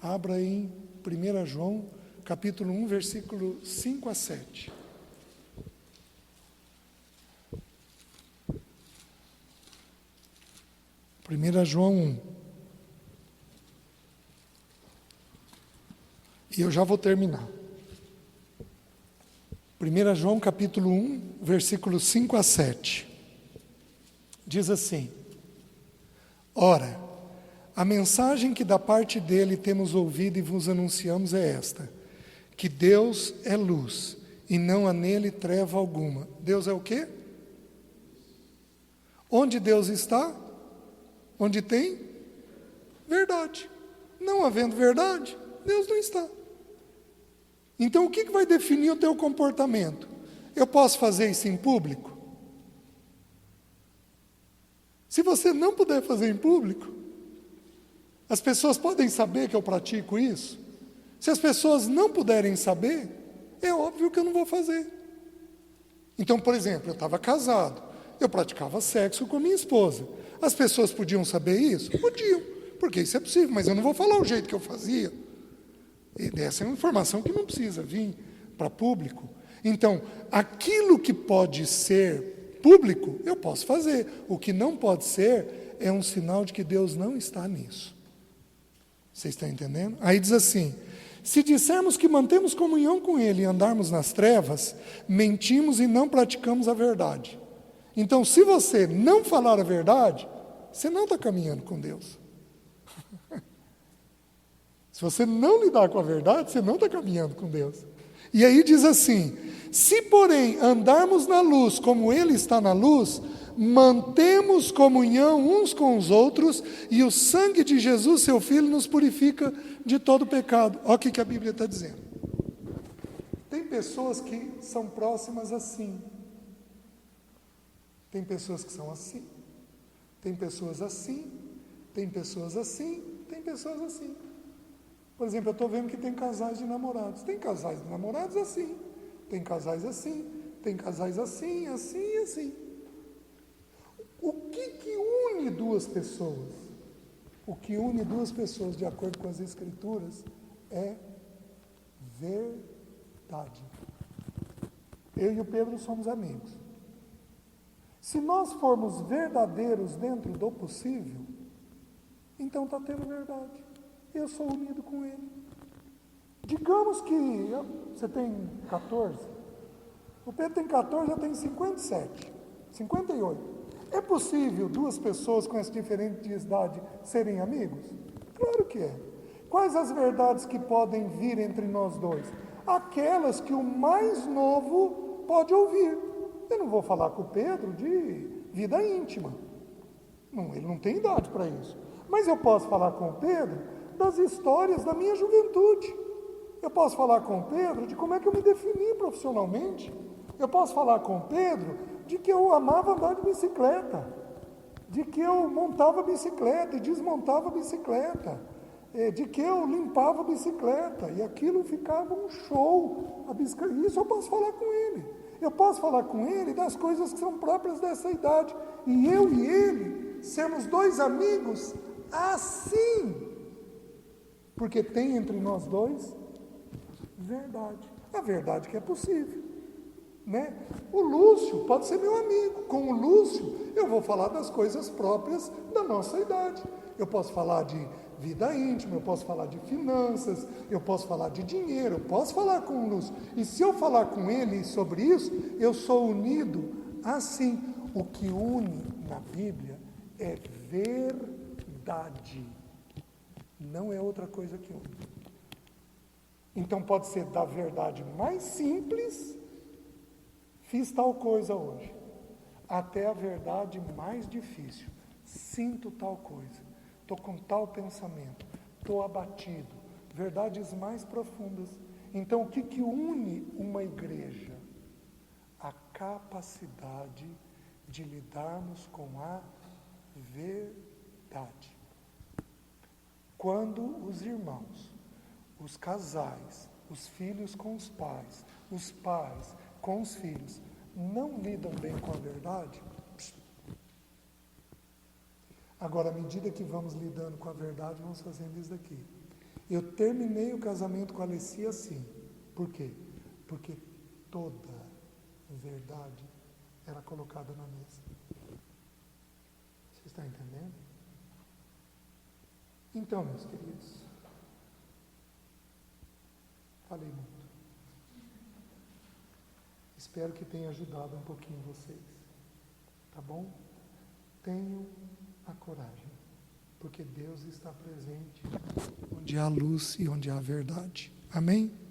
Abra em 1 João, capítulo 1, versículo 5 a 7. João 1. E eu já vou terminar. 1 João capítulo 1, versículos 5 a 7. Diz assim: ora, a mensagem que da parte dele temos ouvido e vos anunciamos é esta: que Deus é luz, e não há nele treva alguma. Deus é o quê? Onde Deus está? Onde tem verdade. Não havendo verdade, Deus não está. Então, o que vai definir o teu comportamento? Eu posso fazer isso em público? Se você não puder fazer em público, as pessoas podem saber que eu pratico isso? Se as pessoas não puderem saber, é óbvio que eu não vou fazer. Então, por exemplo, eu estava casado, eu praticava sexo com a minha esposa. As pessoas podiam saber isso? Podiam, porque isso é possível, mas eu não vou falar o jeito que eu fazia. E essa é uma informação que não precisa vir para público. Então, aquilo que pode ser público, eu posso fazer. O que não pode ser é um sinal de que Deus não está nisso. Vocês estão entendendo? Aí diz assim: se dissermos que mantemos comunhão com Ele e andarmos nas trevas, mentimos e não praticamos a verdade. Então, se você não falar a verdade, você não está caminhando com Deus. Se você não lidar com a verdade, você não está caminhando com Deus. E aí diz assim: se porém andarmos na luz como Ele está na luz, mantemos comunhão uns com os outros, e o sangue de Jesus, seu Filho, nos purifica de todo pecado. Olha o que a Bíblia está dizendo. Tem pessoas que são próximas assim. Tem pessoas que são assim. Tem pessoas assim. Tem pessoas assim. Tem pessoas assim. Por exemplo, eu estou vendo que tem casais de namorados. Tem casais de namorados assim. Tem casais assim. Tem casais assim, assim e assim. O que une duas pessoas? O que une duas pessoas, de acordo com as Escrituras, é verdade. Eu e o Pedro somos amigos. Se nós formos verdadeiros dentro do possível, então está tendo verdade. Eu sou unido com Ele. Digamos que você tem 14, o Pedro tem 14, eu tenho 57, 58. É possível duas pessoas com essa diferente idade serem amigos? Claro que é. Quais as verdades que podem vir entre nós dois? Aquelas que o mais novo pode ouvir. Eu não vou falar com o Pedro de vida íntima. Não, ele não tem idade para isso. Mas eu posso falar com o Pedro das histórias da minha juventude. Eu posso falar com o Pedro de como é que eu me defini profissionalmente. Eu posso falar com o Pedro de que eu amava andar de bicicleta, de que eu montava bicicleta e desmontava bicicleta, de que eu limpava a bicicleta e aquilo ficava um show. Isso eu posso falar com ele. Eu posso falar com ele das coisas que são próprias dessa idade. E eu e ele sermos dois amigos assim, porque tem entre nós dois verdade. A verdade que é possível. Né? O Lúcio pode ser meu amigo. Com o Lúcio eu vou falar das coisas próprias da nossa idade. Eu posso falar de vida íntima, eu posso falar de finanças, eu posso falar de dinheiro, eu posso falar com o Lúcio. E se eu falar com ele sobre isso, eu sou unido assim. O que une na Bíblia é verdade. Não é outra coisa que une. Então pode ser da verdade mais simples, fiz tal coisa hoje, até a verdade mais difícil, sinto tal coisa, estou com tal pensamento, estou abatido, verdades mais profundas. Então o que une uma igreja? A capacidade de lidarmos com a verdade. Quando os irmãos, os casais, os filhos com os pais com os filhos, não lidam bem com a verdade, agora, à medida que vamos lidando com a verdade, vamos fazendo isso daqui. Eu terminei o casamento com a Alessi assim. Por quê? Porque toda verdade era colocada na mesa. Você está entendendo? Então, meus queridos, falei muito. Espero que tenha ajudado um pouquinho vocês. Tá bom? Tenham a coragem, porque Deus está presente onde há luz e onde há verdade. Amém?